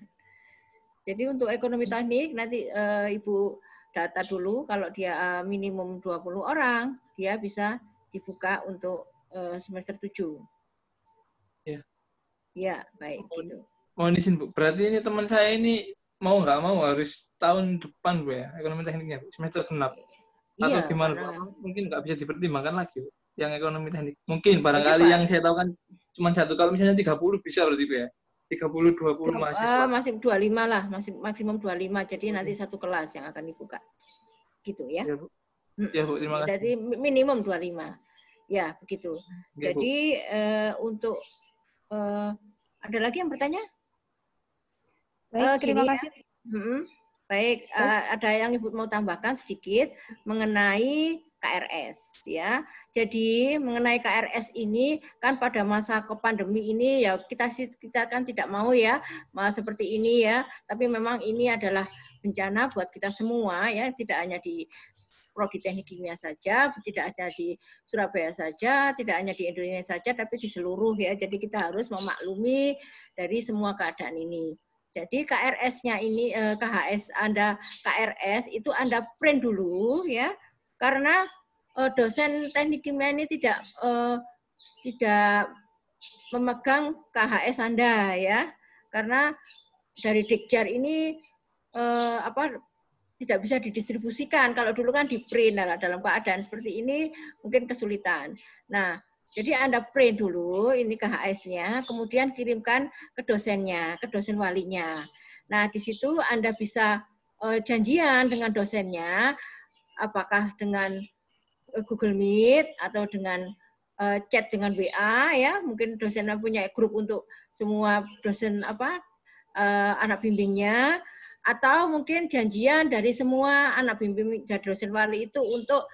Jadi untuk ekonomi teknik nanti Ibu data dulu, kalau dia minimum 20 orang, dia bisa dibuka untuk semester 7. Ya. Ya, baik gitu. Mohon izin, Bu. Berarti ini teman saya ini mau nggak mau harus tahun depan, Bu, ya, ekonomi tekniknya, Bu, semester 6. Atau Iya, gimana, karena... Bu? Mungkin nggak bisa dipertimbangkan lagi, Bu, yang ekonomi teknik. Mungkin barangkali yang saya tahu kan cuma satu, kalau misalnya 30 bisa berarti, Bu, ya. 30, 20 mahasiswa. Masih 25 lah, masih maksimum 25. Jadi nanti satu kelas yang akan dibuka. Gitu ya. Ya, Bu. Ya, Bu, terima kasih. Jadi minimum 25. Ya, begitu. Ya, jadi untuk ada lagi yang bertanya? Baik, terima kasih. Baik, ada yang Ibu mau tambahkan sedikit mengenai KRS ya. Jadi mengenai KRS ini kan pada masa pandemi ini ya kita kan tidak mau ya seperti ini ya. Tapi memang ini adalah bencana buat kita semua ya, tidak hanya di Prodi Teknik Kimia saja, tidak hanya di Surabaya saja, tidak hanya di Indonesia saja, tapi di seluruh ya. Jadi kita harus memaklumi dari semua keadaan ini. Jadi KRS-nya ini, KHS Anda, KRS itu Anda print dulu ya, karena dosen teknik kimia ini tidak memegang KHS Anda ya, karena dari Dikjar ini tidak bisa didistribusikan. Kalau dulu kan di print, dalam keadaan seperti ini mungkin kesulitan. Nah, jadi Anda print dulu ini KHS-nya, kemudian kirimkan ke dosennya, ke dosen walinya. Nah, di situ Anda bisa janjian dengan dosennya, apakah dengan Google Meet atau dengan chat dengan WA ya, mungkin dosennya punya grup untuk semua dosen anak bimbingnya, atau mungkin janjian dari semua anak bimbing dari dosen wali itu untuk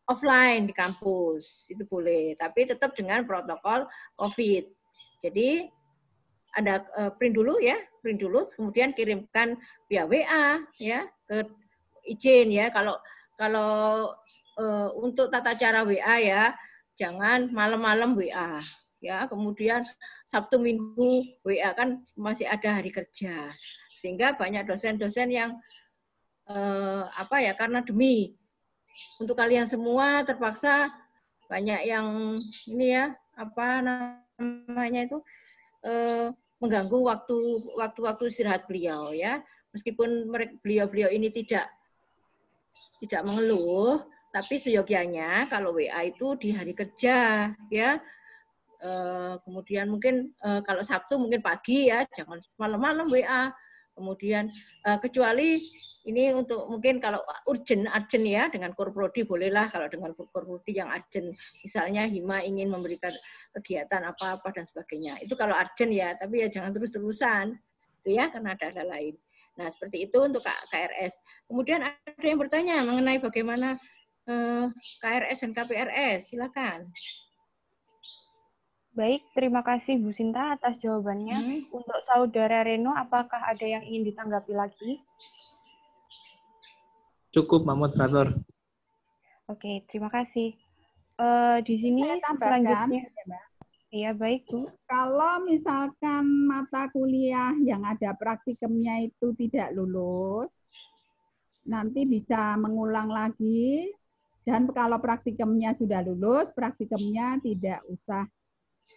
offline di kampus, itu boleh, tapi tetap dengan protokol COVID. Jadi Anda print dulu ya, kemudian kirimkan via WA ya ke izin ya. Kalau untuk tata cara WA ya, jangan malam-malam WA ya. Kemudian Sabtu Minggu WA kan masih ada hari kerja, sehingga banyak dosen-dosen yang karena demi untuk kalian semua terpaksa banyak yang ini ya mengganggu waktu istirahat beliau ya. Meskipun beliau ini tidak mengeluh, tapi seyogianya kalau WA itu di hari kerja ya. Kemudian mungkin kalau Sabtu mungkin pagi ya, jangan malam-malam WA. Kemudian kecuali ini untuk mungkin kalau urgent ya, dengan Korprodi bolehlah, kalau dengan Korprodi yang urgent, misalnya Hima ingin memberikan kegiatan apa-apa dan sebagainya. Itu kalau urgent ya, tapi ya jangan terus-terusan itu ya, karena ada lain. Nah, seperti itu untuk KRS. Kemudian ada yang bertanya mengenai bagaimana KRS dan KPRS. Silakan. Baik, terima kasih Bu Sinta atas jawabannya. Untuk Saudara Reno, apakah ada yang ingin ditanggapi lagi? Cukup, Mbak Moderator. Oke, terima kasih. Di sini selanjutnya. Iya, baik, Bu. Kalau misalkan mata kuliah yang ada praktikumnya itu tidak lulus, nanti bisa mengulang lagi. Dan kalau praktikumnya sudah lulus, praktikumnya tidak usah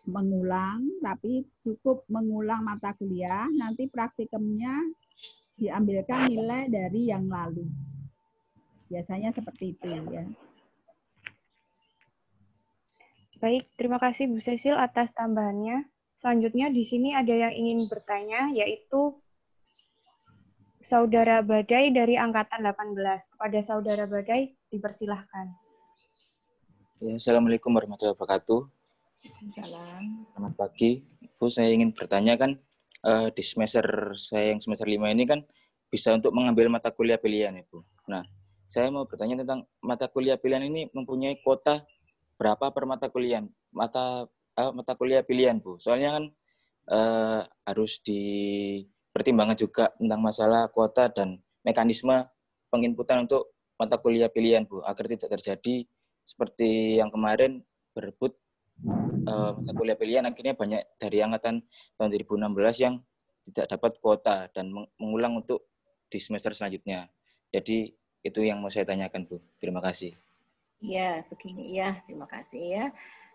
mengulang, tapi cukup mengulang mata kuliah. Nanti praktikumnya diambilkan nilai dari yang lalu. Biasanya seperti itu ya. Baik, terima kasih Bu Cecil atas tambahannya. Selanjutnya di sini ada yang ingin bertanya, yaitu Saudara Badai dari Angkatan 18. Kepada Saudara Badai, dipersilahkan. Ya, Assalamualaikum warahmatullahi wabarakatuh. Salam. Selamat pagi. Bu, saya ingin bertanya kan, di semester saya yang semester 5 ini kan bisa untuk mengambil mata kuliah pilihan, Ibu. Nah, saya mau bertanya tentang mata kuliah pilihan ini mempunyai kuota berapa per mata kuliah? Mata kuliah pilihan, Bu. Soalnya kan harus dipertimbangkan juga tentang masalah kuota dan mekanisme penginputan untuk mata kuliah pilihan, Bu, agar tidak terjadi seperti yang kemarin berebut mata kuliah pilihan, akhirnya banyak dari angkatan tahun 2016 yang tidak dapat kuota dan mengulang untuk di semester selanjutnya. Jadi itu yang mau saya tanyakan, Bu. Terima kasih. Ya, begini ya, terima kasih ya.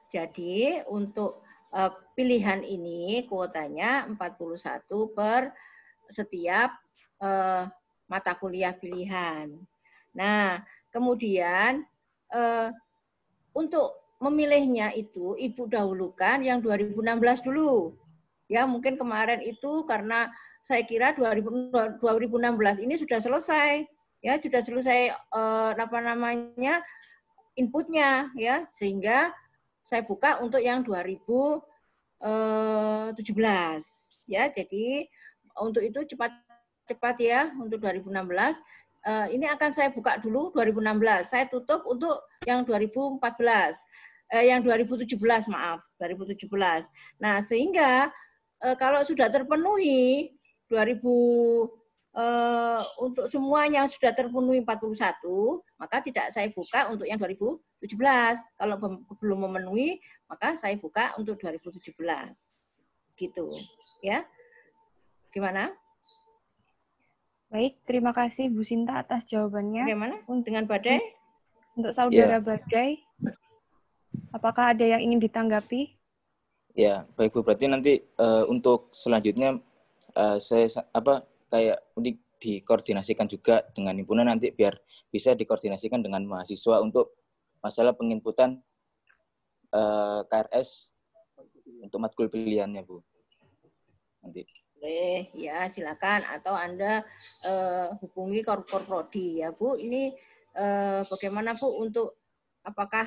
Jadi untuk pilihan ini kuotanya 41 per setiap mata kuliah pilihan. Nah, kemudian untuk memilihnya itu Ibu dahulukan yang 2016 dulu. Ya, mungkin kemarin itu karena saya kira 2016 ini sudah selesai. Ya, sudah selesai inputnya ya, sehingga saya buka untuk yang 2017 ya. Jadi untuk itu cepat ya, untuk 2016 ini akan saya buka dulu 2016. Saya tutup untuk yang 2014. Yang 2017, maaf, 2017. Nah, sehingga kalau sudah terpenuhi 2000 untuk semuanya sudah terpenuhi 41, maka tidak saya buka untuk yang 2017. Kalau belum memenuhi, maka saya buka untuk 2017. Gitu, ya. Gimana? Baik, terima kasih Bu Sinta atas jawabannya. Bagaimana dengan Badai? Untuk Saudara Badai, apakah ada yang ingin ditanggapi? Ya, baik Bu. Berarti nanti untuk selanjutnya saya kayak dikoordinasikan juga dengan himpunan nanti biar bisa dikoordinasikan dengan mahasiswa untuk masalah penginputan KRS untuk matkul pilihannya, Bu. Nanti. Boleh, ya silakan. Atau Anda hubungi Korpor Prodi ya, Bu. Ini bagaimana, Bu, untuk apakah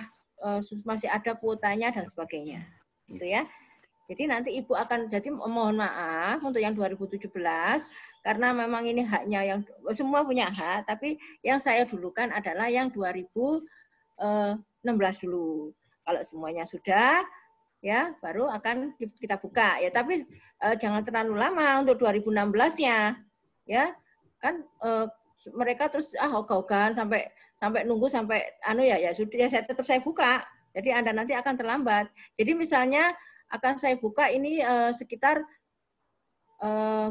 masih ada kuotanya dan sebagainya. Gitu ya. Jadi nanti Ibu akan, jadi mohon maaf untuk yang 2017, karena memang ini haknya yang, semua punya hak, tapi yang saya dulukan adalah yang 2016 dulu. Kalau semuanya sudah, ya baru akan kita buka. Ya, tapi jangan terlalu lama untuk 2016-nya. Ya, kan mereka terus ogah-ogahan sampai nunggu sampai ya sudah, ya saya buka. Jadi Anda nanti akan terlambat. Jadi misalnya akan saya buka ini sekitar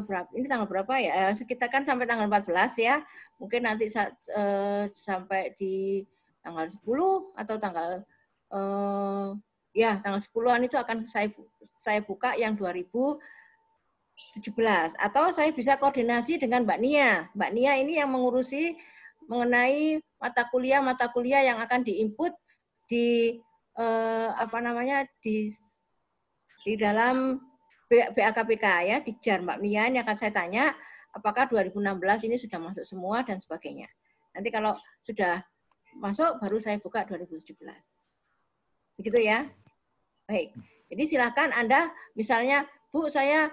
berapa? Ini tanggal berapa ya? Sekitar kan sampai tanggal 14 ya. Mungkin nanti sampai di tanggal 10 atau tanggal tanggal 10-an itu akan saya buka yang 2017. Atau saya bisa koordinasi dengan Mbak Nia. Mbak Nia ini yang mengurusi mengenai mata kuliah yang akan diinput di di dalam BAKPK ya, di JAR. Mbak Mia ini akan saya tanya apakah 2016 ini sudah masuk semua dan sebagainya. Nanti kalau sudah masuk baru saya buka 2017. Begitu ya. Baik. Jadi silakan Anda misalnya, Bu, saya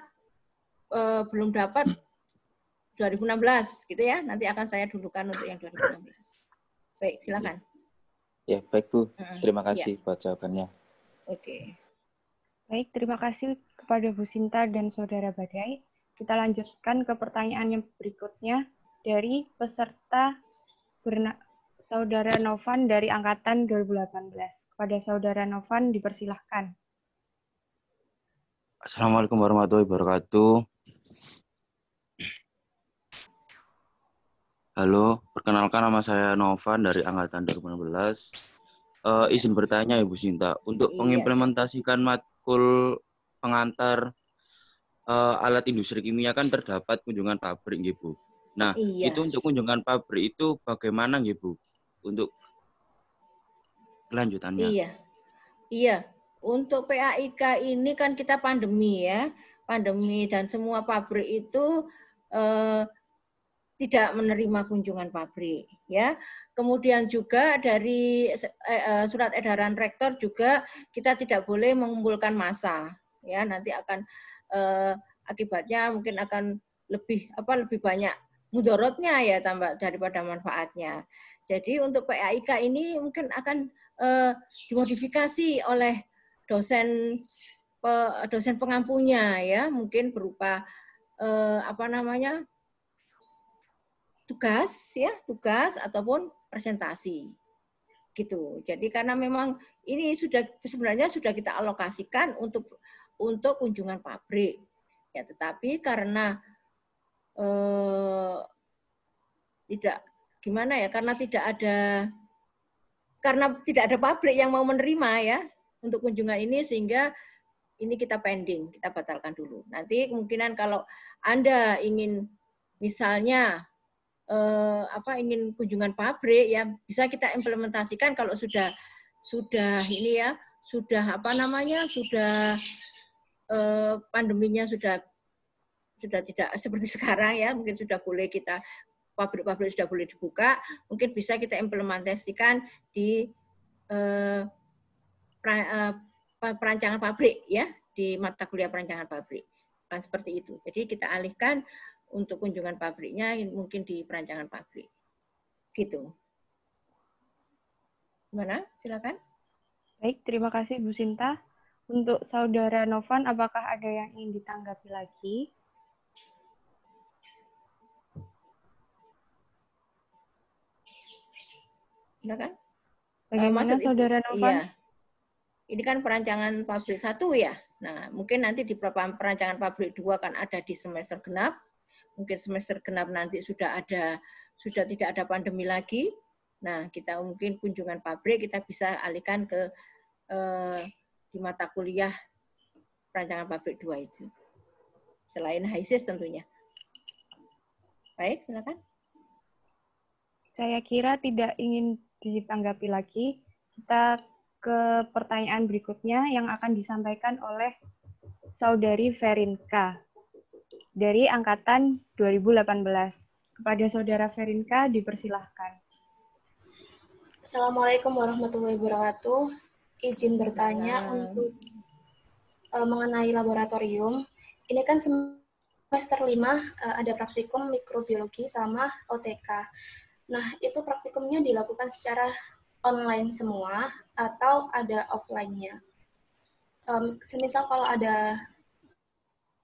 belum dapat 2016 gitu ya. Nanti akan saya dulukan untuk yang 2016. Baik, silakan. Ya, baik Bu. Terima kasih buat jawabannya. Oke. Baik, terima kasih kepada Bu Sinta dan Saudara Badai. Kita lanjutkan ke pertanyaan yang berikutnya dari peserta Saudara Novan dari Angkatan 2018. Kepada Saudara Novan, dipersilahkan. Assalamualaikum warahmatullahi wabarakatuh. Halo, perkenalkan nama saya Novan dari Angkatan 2016. Izin bertanya Ibu Sinta, untuk mengimplementasikan matkul pengantar alat industri kimia kan terdapat kunjungan pabrik nggih Bu. Nah, Iya. itu untuk kunjungan pabrik itu bagaimana nggih Bu? Untuk kelanjutannya. Iya. Iya. Untuk PAIK ini kan kita pandemi ya. Pandemi dan semua pabrik itu tidak menerima kunjungan pabrik ya. Kemudian juga dari surat edaran rektor juga kita tidak boleh mengumpulkan massa ya, nanti akan akibatnya mungkin akan lebih banyak mudorotnya ya tambah daripada manfaatnya. Jadi untuk PAIK ini mungkin akan dimodifikasi oleh dosen pengampunya ya, mungkin berupa tugas ataupun presentasi gitu. Jadi karena memang ini sebenarnya sudah kita alokasikan untuk kunjungan pabrik ya, tetapi karena karena tidak ada pabrik yang mau menerima ya untuk kunjungan ini, sehingga ini kita pending, kita batalkan dulu. Nanti kemungkinan kalau Anda ingin misalnya ingin kunjungan pabrik ya, bisa kita implementasikan kalau sudah pandeminya sudah tidak seperti sekarang ya, mungkin sudah boleh pabrik-pabrik sudah boleh dibuka, mungkin bisa kita implementasikan di perancangan pabrik ya, di mata kuliah perancangan pabrik kan, seperti itu. Jadi kita alihkan untuk kunjungan pabriknya mungkin di perancangan pabrik. Gitu. Gimana? Silakan. Baik, terima kasih Bu Sinta. Untuk Saudara Novan, apakah ada yang ingin ditanggapi lagi? Silakan. Bagaimana Saudara Novan? Iya. Ini kan perancangan pabrik 1 ya. Nah, mungkin nanti di perancangan pabrik 2 kan ada di semester genap. Mungkin semester genap nanti sudah tidak ada pandemi lagi. Nah, kita mungkin kunjungan pabrik kita bisa alihkan ke di mata kuliah perancangan pabrik 2 itu. Selain HISIS tentunya. Baik, silakan. Saya kira tidak ingin ditanggapi lagi. Kita ke pertanyaan berikutnya yang akan disampaikan oleh Saudari Verinka dari Angkatan 2018. Kepada Saudara Verinka, dipersilahkan. Assalamualaikum warahmatullahi wabarakatuh. Izin bertanya untuk mengenai laboratorium. Ini kan semester 5 ada praktikum mikrobiologi sama OTK. Nah, itu praktikumnya dilakukan secara online semua atau ada offline-nya? Semisal kalau ada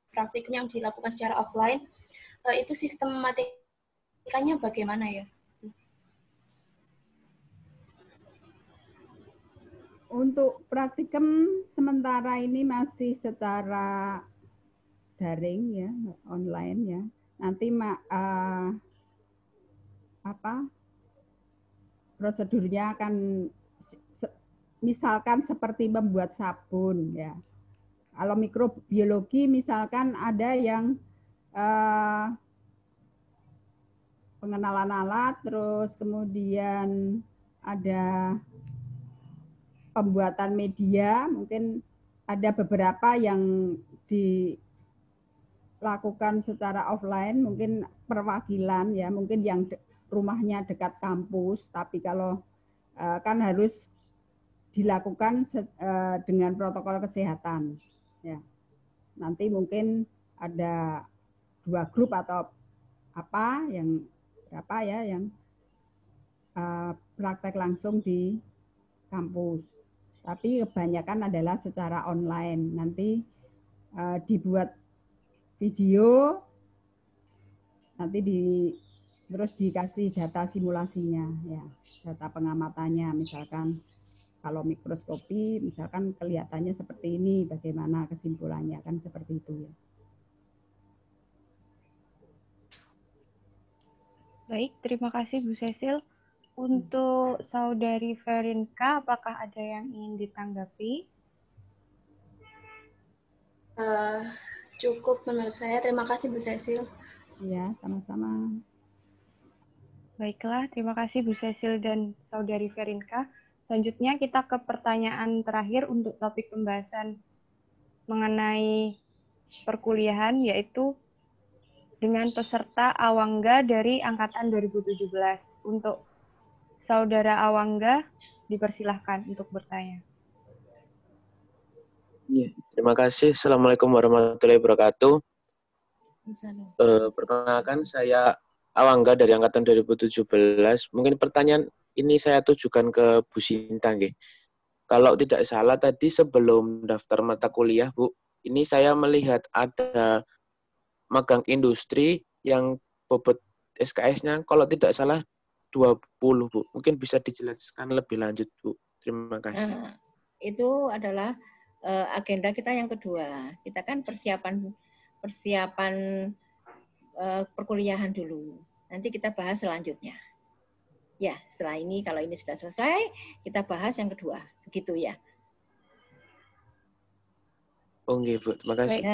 praktikum yang dilakukan secara offline, itu sistematikanya bagaimana ya? Untuk praktikum sementara ini masih secara daring ya, online ya. Nanti prosedurnya akan misalkan seperti membuat sabun ya. Kalau mikrobiologi misalkan ada yang pengenalan alat, terus kemudian ada pembuatan media, mungkin ada beberapa yang dilakukan secara offline, mungkin perwakilan ya, mungkin yang rumahnya dekat kampus, tapi kalau kan harus dilakukan dengan protokol kesehatan. Ya. Nanti mungkin ada 2 grup atau yang praktek langsung di kampus. Tapi kebanyakan adalah secara online. Nanti dibuat video, nanti terus dikasih data simulasinya, ya, data pengamatannya. Misalkan kalau mikroskopi, misalkan kelihatannya seperti ini, bagaimana kesimpulannya, kan seperti itu ya. Baik, terima kasih Bu Cecil. Untuk Saudari Verinka, apakah ada yang ingin ditanggapi? Cukup menurut saya. Terima kasih Bu Cecil. Iya, sama-sama. Baiklah, terima kasih Bu Cecil dan Saudari Verinka. Selanjutnya kita ke pertanyaan terakhir untuk topik pembahasan mengenai perkuliahan, yaitu dengan peserta Awangga dari Angkatan 2017. Untuk Saudara Awangga, dipersilahkan untuk bertanya. Iya, terima kasih. Assalamualaikum warahmatullahi wabarakatuh. Perkenalkan, saya Awangga dari Angkatan 2017. Mungkin pertanyaan ini saya tujukan ke Bu Sinta. Kalau tidak salah tadi sebelum daftar mata kuliah, Bu, ini saya melihat ada magang industri yang bobot SKS-nya kalau tidak salah 20, Bu. Mungkin bisa dijelaskan lebih lanjut, Bu. Terima kasih. Itu adalah agenda kita yang kedua. Kita kan persiapan perkuliahan dulu. Nanti kita bahas selanjutnya. Ya, setelah ini kalau ini sudah selesai, kita bahas yang kedua. Begitu ya. Oke, Bu. Terima kasih.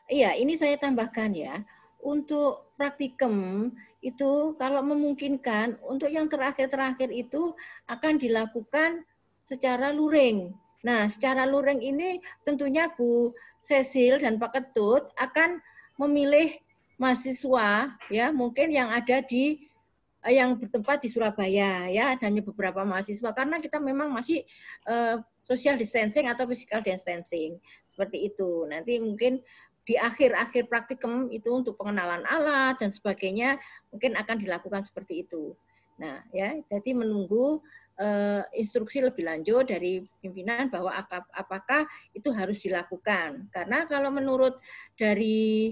Iya, ini saya tambahkan ya. Untuk praktikum itu kalau memungkinkan, untuk yang terakhir-terakhir itu akan dilakukan secara luring. Nah, secara luring ini tentunya Bu Cecil dan Pak Ketut akan memilih mahasiswa ya, mungkin yang ada di yang bertempat di Surabaya ya, hanya beberapa mahasiswa karena kita memang masih social distancing atau physical distancing seperti itu. Nanti mungkin di akhir-akhir praktikum itu untuk pengenalan alat dan sebagainya mungkin akan dilakukan seperti itu. Nah, ya, jadi menunggu instruksi lebih lanjut dari pimpinan bahwa apakah itu harus dilakukan. Karena kalau menurut dari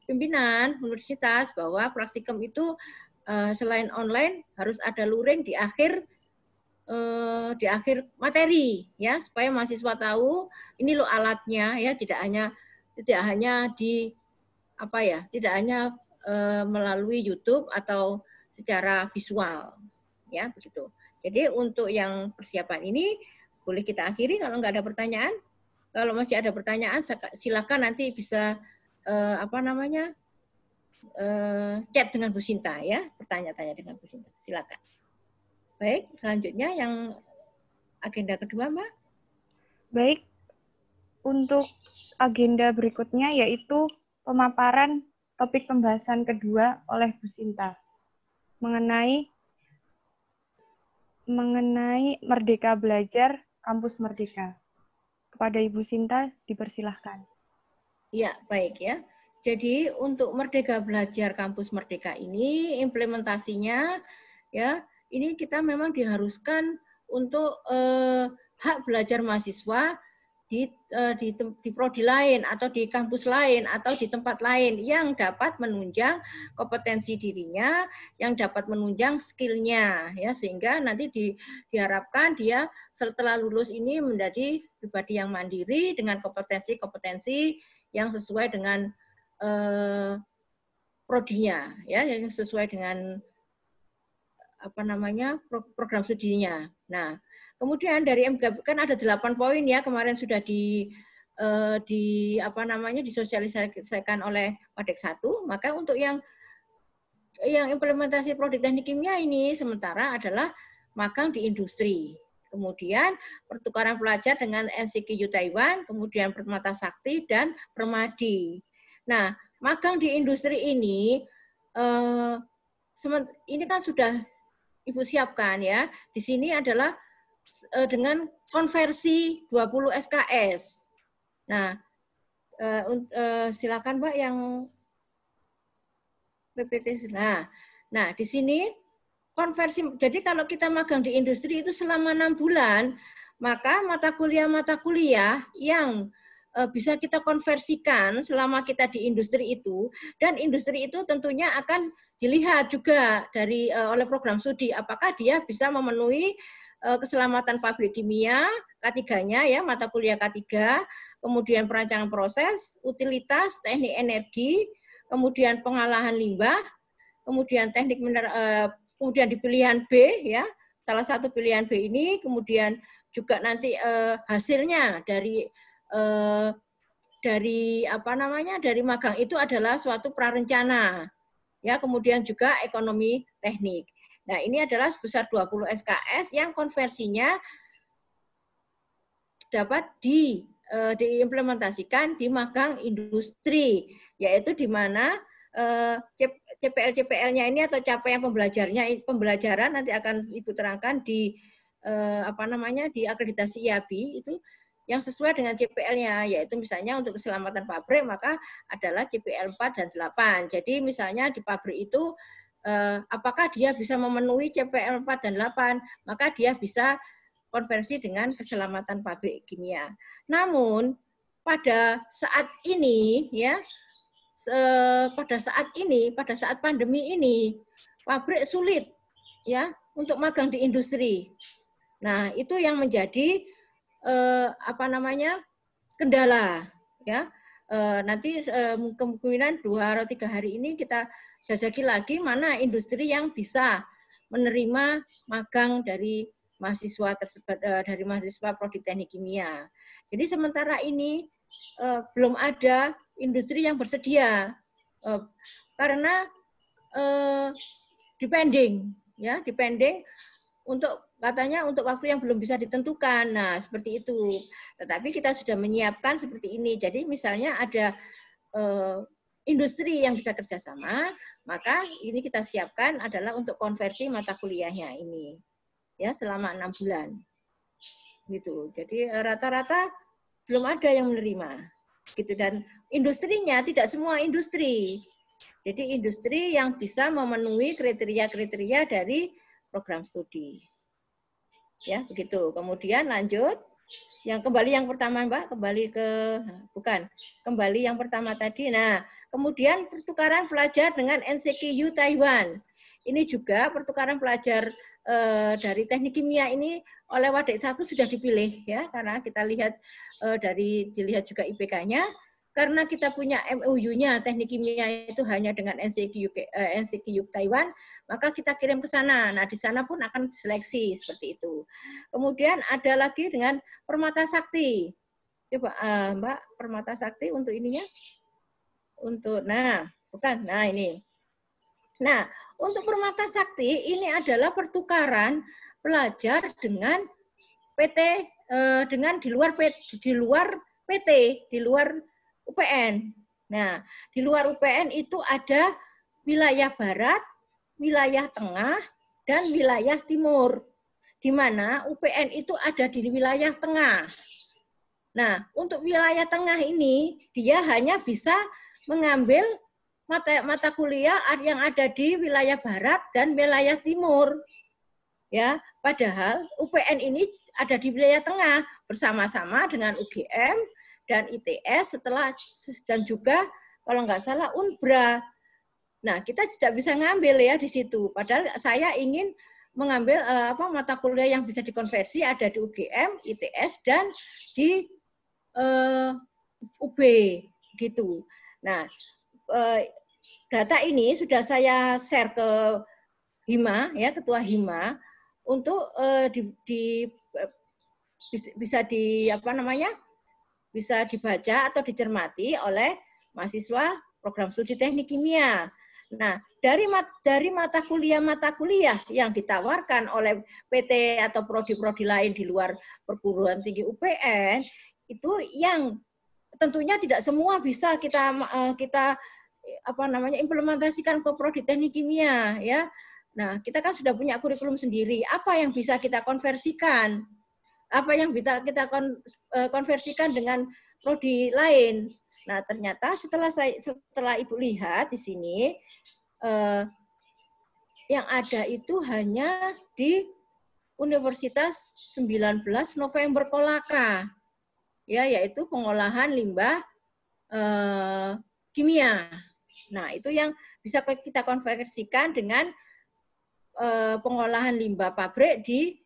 pimpinan universitas bahwa praktikum itu selain online harus ada luring di akhir materi ya, supaya mahasiswa tahu ini loh alatnya ya, tidak hanya di tidak hanya melalui YouTube atau secara visual ya, begitu. Jadi untuk yang persiapan ini boleh kita akhiri kalau nggak ada pertanyaan. Kalau masih ada pertanyaan silakan nanti bisa chat dengan Bu Sinta ya, bertanya-tanya dengan Bu Sinta. Silakan. Baik, selanjutnya yang agenda kedua, Mbak. Baik, untuk agenda berikutnya yaitu pemaparan topik pembahasan kedua oleh Bu Sinta mengenai Merdeka Belajar Kampus Merdeka. Kepada Ibu Sinta dipersilahkan. Ya, baik ya. Jadi untuk Merdeka Belajar Kampus Merdeka ini implementasinya ya, ini kita memang diharuskan untuk hak belajar mahasiswa di prodi lain atau di kampus lain atau di tempat lain yang dapat menunjang kompetensi dirinya, yang dapat menunjang skillnya ya, sehingga nanti diharapkan dia setelah lulus ini menjadi pribadi yang mandiri dengan kompetensi-kompetensi yang sesuai dengan prodinya ya, yang sesuai dengan program studinya. Nah, kemudian dari MGB kan ada 8 poin ya, kemarin sudah disosialisasikan oleh Madek 1. Maka untuk yang implementasi prodi teknik kimia ini sementara adalah magang di industri. Kemudian pertukaran pelajar dengan NCQU Taiwan, kemudian Permata Sakti dan Permadi. Nah, magang di industri ini kan sudah Ibu siapkan ya. Di sini adalah dengan konversi 20 SKS. Nah, silakan Mbak yang PPT. Nah, di sini konversi. Jadi kalau kita magang di industri itu selama 6 bulan, maka mata kuliah yang bisa kita konversikan selama kita di industri itu, dan industri itu tentunya akan dilihat juga oleh program studi apakah dia bisa memenuhi keselamatan pabrik kimia K3-nya ya, mata kuliah K3, kemudian perancangan proses, utilitas, teknik energi, kemudian pengolahan limbah, kemudian teknik kemudian di pilihan B ya, salah satu pilihan B ini, kemudian juga nanti hasilnya dari dari magang itu adalah suatu prarencana. Ya, kemudian juga ekonomi teknik. Nah, ini adalah sebesar 20 SKS yang konversinya dapat diimplementasikan di magang industri, yaitu di mana CPL-CPL-nya ini atau capaian pembelajaran nanti akan Ibu terangkan di di akreditasi IABI itu yang sesuai dengan CPL-nya, yaitu misalnya untuk keselamatan pabrik maka adalah CPL 4 dan 8. Jadi misalnya di pabrik itu apakah dia bisa memenuhi CPL 4 dan 8, maka dia bisa konversi dengan keselamatan pabrik kimia. Namun pada saat ini ya pada saat pandemi ini pabrik sulit ya untuk magang di industri. Nah, itu yang menjadi kendala ya. Nanti kemungkinan 2 atau 3 hari ini kita jajaki lagi mana industri yang bisa menerima magang dari mahasiswa tersebut, dari mahasiswa prodi teknik kimia. Jadi sementara ini belum ada industri yang bersedia karena depending untuk katanya untuk waktu yang belum bisa ditentukan. Nah, seperti itu. Tetapi kita sudah menyiapkan seperti ini. Jadi misalnya ada industri yang bisa kerjasama, maka ini kita siapkan adalah untuk konversi mata kuliahnya ini. Ya, selama 6 bulan. Gitu. Jadi rata-rata belum ada yang menerima. Gitu, dan industrinya tidak semua industri. Jadi industri yang bisa memenuhi kriteria-kriteria dari program studi. Ya, begitu. Kemudian lanjut. Kembali yang pertama, Mbak, kembali yang pertama tadi. Nah, kemudian pertukaran pelajar dengan NCQU Taiwan. Ini juga pertukaran pelajar dari teknik kimia ini oleh Wadik 1 sudah dipilih ya, karena kita lihat dilihat juga IPK-nya. Karena kita punya MOU-nya teknik kimia itu hanya dengan NCQU Taiwan, maka kita kirim ke sana. Nah, di sana pun akan seleksi seperti itu. Kemudian ada lagi dengan Permata Sakti. Coba Mbak, Permata Sakti untuk ininya. Ini. Nah, untuk Permata Sakti ini adalah pertukaran pelajar dengan PT dengan di luar UPN. Nah, di luar UPN itu ada wilayah barat, wilayah tengah, dan wilayah timur. Di mana UPN itu ada di wilayah tengah. Nah, untuk wilayah tengah ini, dia hanya bisa mengambil mata kuliah yang ada di wilayah barat dan wilayah timur. Ya, padahal UPN ini ada di wilayah tengah bersama-sama dengan UGM dan ITS dan juga kalau nggak salah Unbra. Nah, kita tidak bisa ngambil ya di situ. Padahal saya ingin mengambil mata kuliah yang bisa dikonversi ada di UGM, ITS dan di UB gitu. Nah, data ini sudah saya share ke Hima ya, Ketua Hima untuk bisa dibaca atau dicermati oleh mahasiswa program studi teknik kimia. Nah, dari mata kuliah yang ditawarkan oleh PT atau prodi-prodi lain di luar perguruan tinggi UPN, itu yang tentunya tidak semua bisa kita implementasikan ke prodi teknik kimia ya. Nah, kita kan sudah punya kurikulum sendiri. Apa yang bisa kita konversikan? Apa yang bisa kita konversikan dengan prodi lain? Nah, ternyata setelah Ibu lihat di sini yang ada itu hanya di Universitas 19 November Kolaka. Ya, yaitu pengolahan limbah kimia. Nah, itu yang bisa kita konversikan dengan pengolahan limbah pabrik di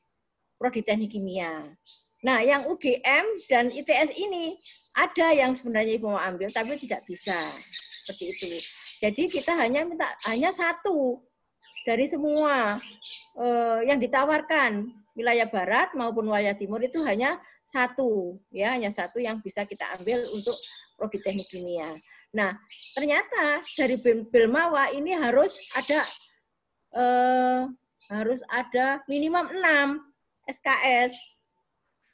prodi teknik kimia. Nah, yang UGM dan ITS ini ada yang sebenarnya Ibu mau ambil, tapi tidak bisa. Seperti itu. Jadi kita hanya satu dari semua yang ditawarkan wilayah barat maupun wilayah timur itu hanya satu, ya, hanya satu yang bisa kita ambil untuk prodi teknik kimia. Nah, ternyata dari Belmawa ini harus ada minimum 6 SKS.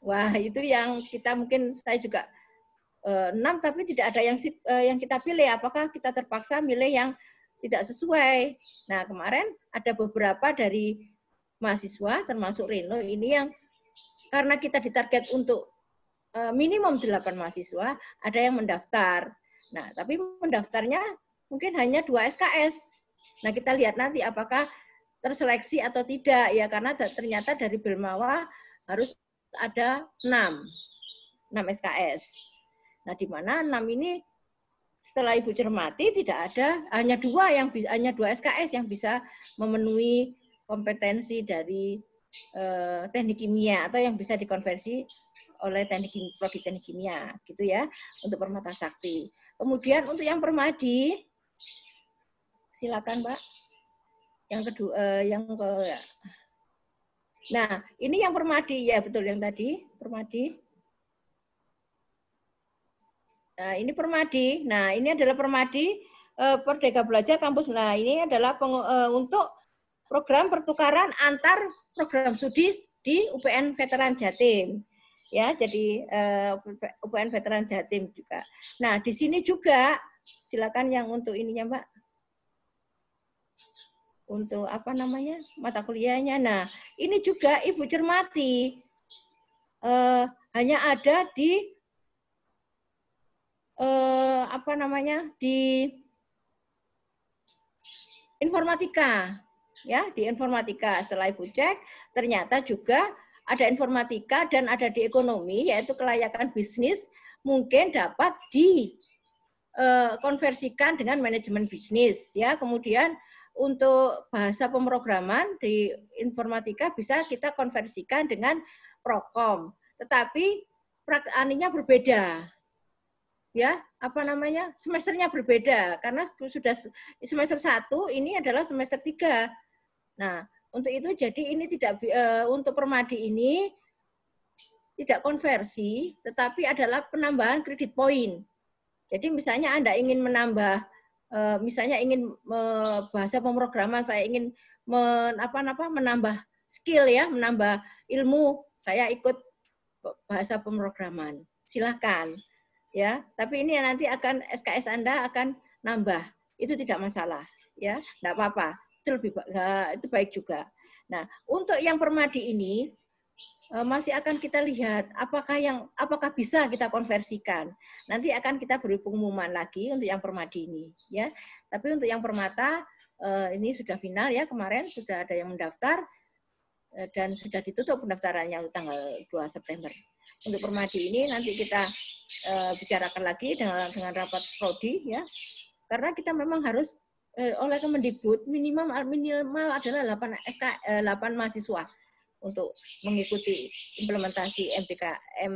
Wah, itu yang kita mungkin saya juga 6 tapi tidak ada yang kita pilih. Apakah kita terpaksa milih yang tidak sesuai? Nah, kemarin ada beberapa dari mahasiswa termasuk Reno ini yang karena kita ditarget untuk minimum 8 mahasiswa, ada yang mendaftar. Nah, tapi mendaftarnya mungkin hanya 2 SKS. Nah, kita lihat nanti apakah terseleksi atau tidak ya, karena ternyata dari Belmawa harus ada 6 SKS. Nah, di mana 6 ini setelah Ibu cermati tidak ada, hanya 2 SKS yang bisa memenuhi kompetensi dari teknik kimia atau yang bisa dikonversi oleh prodi teknik kimia gitu ya, untuk Permata Sakti. Kemudian untuk yang Permadi, silakan Mbak. Yang kedua, nah ini yang Permadi ya, betul yang tadi Permadi. Nah ini Permadi. Nah ini adalah Permadi Merdeka Belajar Kampus. Nah ini adalah untuk program pertukaran antar program studi di UPN Veteran Jatim. Ya, jadi UPN Veteran Jatim juga. Nah, di sini juga silakan yang untuk ininya, Mbak. Untuk apa namanya? Mata kuliahnya. Nah, ini juga Ibu cermati hanya ada di di informatika. Ya, di informatika. Setelah Ibu cek, ternyata juga ada informatika dan ada di ekonomi, yaitu kelayakan bisnis, mungkin dapat dikonversikan dengan manajemen bisnis. Ya, kemudian untuk bahasa pemrograman di informatika bisa kita konversikan dengan Prokom, tetapi aninya berbeda. Ya, semesternya berbeda karena sudah semester 1 ini adalah semester 3. Nah, untuk itu jadi ini tidak untuk Permadi ini tidak konversi, tetapi adalah penambahan kredit poin. Jadi misalnya Anda ingin menambah, misalnya ingin bahasa pemrograman, saya ingin menambah skill ya, menambah ilmu, saya ikut bahasa pemrograman. Silahkan ya. Tapi ini nanti akan SKS Anda akan nambah, itu tidak masalah ya, tidak apa-apa. Itu baik juga. Nah, untuk yang Permadi ini masih akan kita lihat apakah bisa kita konversikan. Nanti akan kita beri pengumuman lagi untuk yang Permadi ini, ya. Tapi untuk yang Permata ini sudah final ya, kemarin sudah ada yang mendaftar dan sudah ditutup pendaftarannya tanggal 2 September. Untuk Permadi ini nanti kita bicarakan lagi dengan rapat prodi ya. Karena kita memang harus oleh Kemendikbud minimal adalah 8 mahasiswa untuk mengikuti implementasi MBKM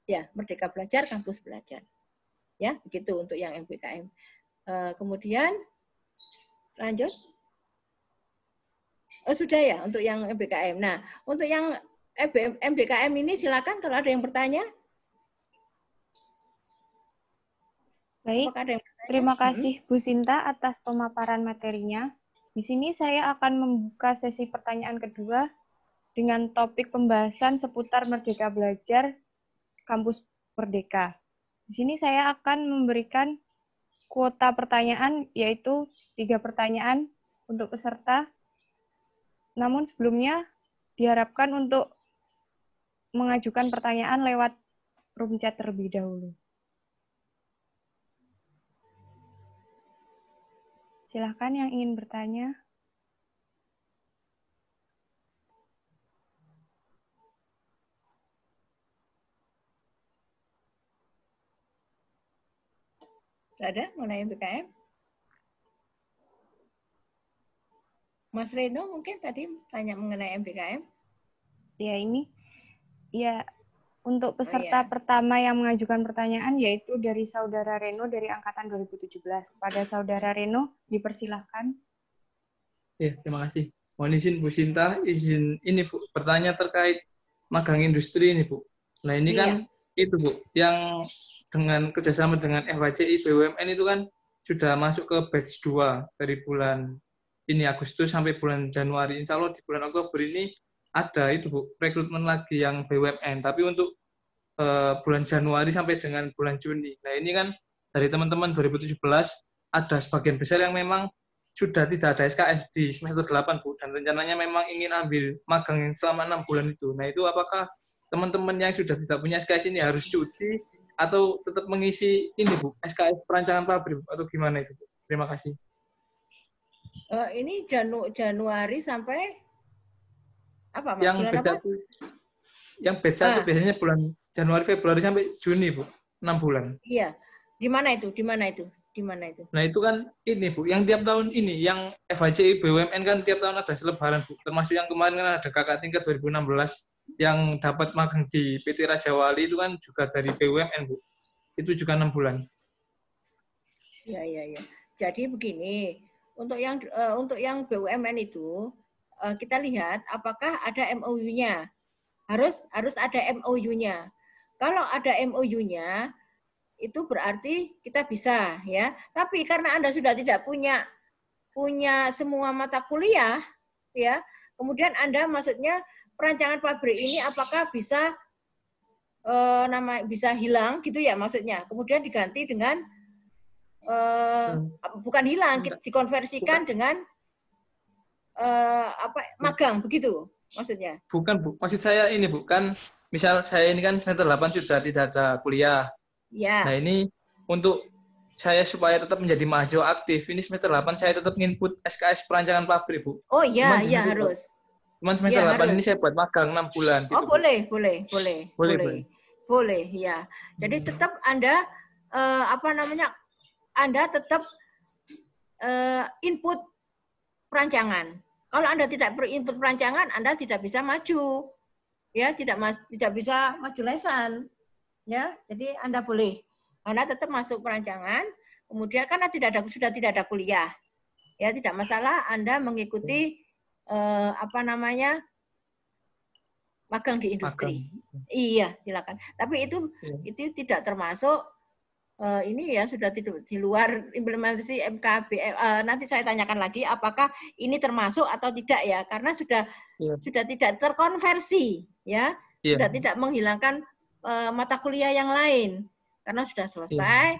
ya, Merdeka Belajar Kampus Belajar ya, begitu untuk yang MBKM. Kemudian lanjut sudah ya untuk yang MBKM. Nah untuk yang MBKM ini silakan kalau ada yang bertanya. Baik, terima kasih Bu Sinta atas pemaparan materinya. Di sini saya akan membuka sesi pertanyaan kedua dengan topik pembahasan seputar Merdeka Belajar Kampus Merdeka. Di sini saya akan memberikan kuota pertanyaan, yaitu 3 pertanyaan untuk peserta. Namun sebelumnya diharapkan untuk mengajukan pertanyaan lewat room chat terlebih dahulu. Silahkan yang ingin bertanya. Ada mengenai MBKM? Mas Reno mungkin tadi tanya mengenai MBKM. Ya ini, ya untuk peserta pertama yang mengajukan pertanyaan yaitu dari Saudara Reno dari Angkatan 2017. Kepada Saudara Reno, dipersilahkan. Ya, terima kasih. Mohon izin Bu Sinta, izin ini Bu, bertanya terkait magang industri ini Bu. Nah ini kan itu Bu, yang dengan kerjasama dengan FHCI BUMN itu kan sudah masuk ke batch 2 dari bulan ini Agustus sampai bulan Januari. Insya Allah di bulan Oktober ini ada itu Bu, rekrutmen lagi yang BUMN. Tapi untuk bulan Januari sampai dengan bulan Juni. Nah ini kan dari teman-teman 2017 ada sebagian besar yang memang sudah tidak ada SKS di semester 8 Bu, dan rencananya memang ingin ambil magang yang selama 6 bulan itu. Nah itu apakah teman-teman yang sudah tidak punya SKS ini harus cuti atau tetap mengisi ini Bu, SKS perancangan pabrik atau gimana itu Bu? Terima kasih. Ini Januari sampai apa Mas? Yang bulan beda apa? Yang batch 1 biasanya bulan Januari, Februari sampai Juni Bu, 6 bulan. Iya. Di mana itu? Di mana itu? Di mana itu? Nah itu kan ini Bu, yang tiap tahun ini, yang FHCI BUMN kan tiap tahun ada selebaran Bu, termasuk yang kemarin kan ada kakak tingkat 2016 yang dapat magang di PT Raja Wali itu kan juga dari BUMN Bu, itu juga 6 bulan. Ya. Jadi begini, untuk yang BUMN itu kita lihat apakah ada MOU-nya. Harus ada MOU-nya. Kalau ada MOU-nya, itu berarti kita bisa ya. Tapi karena Anda sudah tidak punya semua mata kuliah ya, kemudian Anda maksudnya perancangan pabrik ini apakah bisa bisa hilang gitu ya maksudnya. Kemudian diganti dengan bukan hilang, dikonversikan dengan magang begitu maksudnya. Bukan Bu, maksud saya ini Bu, kan misal saya ini kan semester 8 sudah tidak ada kuliah. Ya. Nah ini untuk saya supaya tetap menjadi mahasiswa aktif, ini semester 8 saya tetap nginput SKS perancangan pabrik Bu. Oh iya, harus. Cuman semester 8 ini saya buat magang 6 bulan. Gitu, oh boleh, ya. Jadi tetap Anda Anda tetap input perancangan. Kalau Anda tidak berinput perancangan, Anda tidak bisa maju. Ya, tidak bisa maju lesan. Ya, jadi Anda boleh. Anda tetap masuk perancangan, kemudian karena sudah tidak ada kuliah. Ya, tidak masalah Anda mengikuti magang di industri. Iya, silakan. Tapi itu tidak termasuk ini ya, sudah di luar implementasi MKB. Nanti saya tanyakan lagi apakah ini termasuk atau tidak ya, karena sudah tidak terkonversi ya, sudah tidak menghilangkan mata kuliah yang lain karena sudah selesai.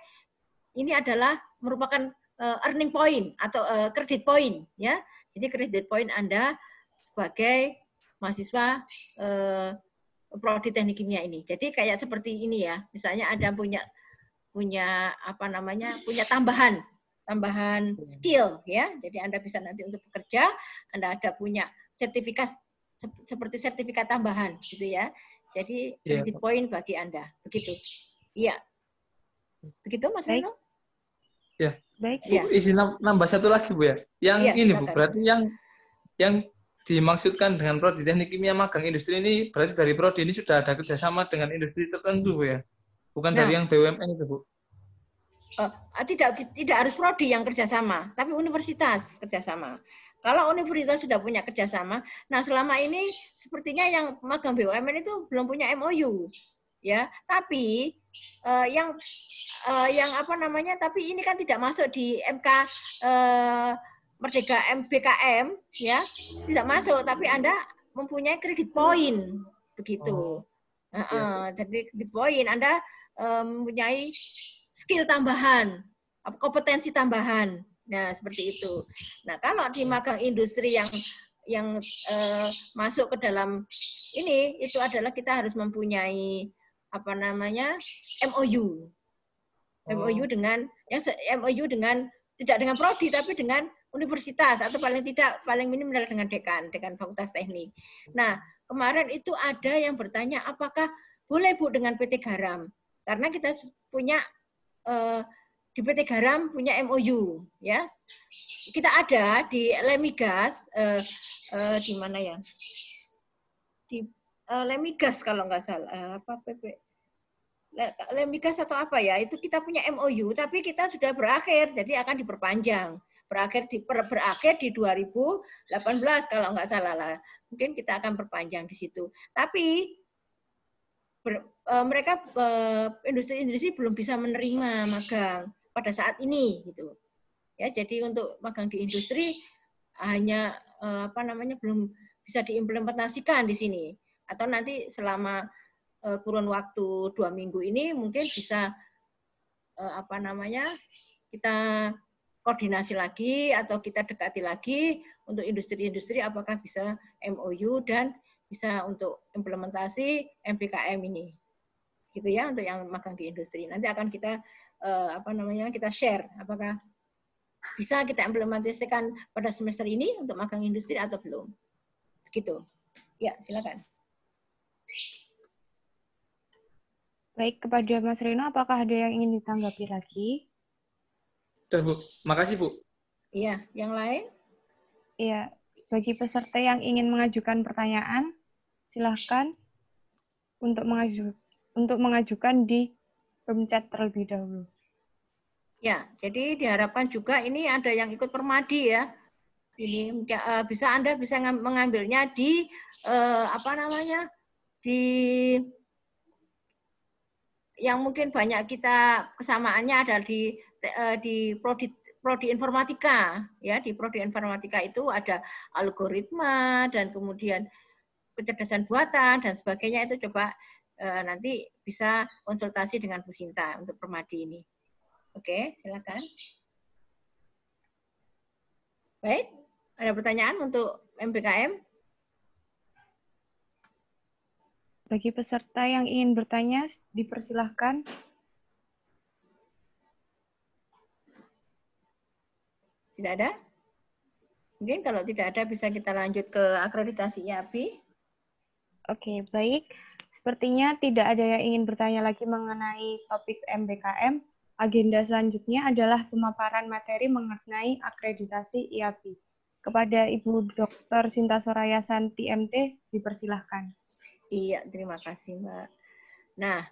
Ini adalah merupakan earning point atau credit point ya. Jadi credit point Anda sebagai mahasiswa prodi teknik kimia ini. Jadi kayak seperti ini ya. Misalnya Anda punya tambahan skill ya. Jadi Anda bisa nanti untuk bekerja, Anda ada punya sertifikat seperti sertifikat tambahan gitu ya. Jadi credit point bagi Anda. Begitu. Iya. Begitu Mas Reno? Ya. Baik. Bu, izin nambah satu lagi Bu ya. Yang ini Bu, berarti yang dimaksudkan dengan prodi teknik kimia magang industri ini berarti dari prodi ini sudah ada kerjasama dengan industri tertentu Bu ya. Bukan dari yang BUMN itu Bu. Tidak harus prodi yang kerjasama, tapi universitas kerjasama. Kalau universitas sudah punya kerjasama, nah selama ini sepertinya yang magang BUMN itu belum punya MOU, ya. Tapi tapi ini kan tidak masuk di MK Merdeka MBKM, ya, tidak masuk. Tapi Anda mempunyai kredit point, begitu. Jadi kredit point Anda mempunyai skill tambahan, kompetensi tambahan. Nah, seperti itu. Nah, kalau di magang industri yang masuk ke dalam ini, itu adalah kita harus mempunyai MOU. MOU dengan tidak dengan prodi tapi dengan universitas atau paling minim dengan dekan fakultas teknik. Nah, kemarin itu ada yang bertanya apakah boleh Bu dengan PT Garam? Karena kita punya di PT Garam punya MOU, ya. Kita ada di Lemigas, di mana ya? Di Lemigas kalau nggak salah, Lemigas atau apa ya? Itu kita punya MOU, tapi kita sudah berakhir, jadi akan diperpanjang. Berakhir di 2018 kalau nggak salah lah. Mungkin kita akan perpanjang di situ. Tapi industri-industri belum bisa menerima magang pada saat ini gitu. Ya, jadi untuk magang di industri hanya belum bisa diimplementasikan di sini, atau nanti selama kurun waktu 2 minggu ini mungkin bisa kita koordinasi lagi atau kita dekati lagi untuk industri-industri apakah bisa MOU dan bisa untuk implementasi MBKM ini, gitu ya, untuk yang magang di industri. Nanti akan kita kita share apakah bisa kita implementasikan pada semester ini untuk magang industri atau belum, gitu. Ya, silakan. Baik, kepada Mas Rino, apakah ada yang ingin ditanggapi lagi? Udah, Bu. Makasih, Bu. Iya, yang lain? Iya, bagi peserta yang ingin mengajukan pertanyaan, silahkan untuk mengajukan di room chat terlebih dahulu. Ya, jadi diharapkan juga ini ada yang ikut permadi ya. Ini Anda bisa mengambilnya di di yang mungkin banyak kita kesamaannya adalah di prodi informatika ya. Di prodi informatika itu ada algoritma dan kemudian kecerdasan buatan dan sebagainya. Itu coba nanti bisa konsultasi dengan Bu Sinta untuk permadi ini. Oke, silakan. Baik, ada pertanyaan untuk MBKM? Bagi peserta yang ingin bertanya, dipersilahkan. Tidak ada? Mungkin kalau tidak ada bisa kita lanjut ke akreditasi IABI. Oke, baik. Sepertinya tidak ada yang ingin bertanya lagi mengenai topik MBKM. Agenda selanjutnya adalah pemaparan materi mengenai akreditasi IABI. Kepada Ibu Dr. Sinta Soraya Santi MT, dipersilahkan. Iya, terima kasih, Mbak. Nah,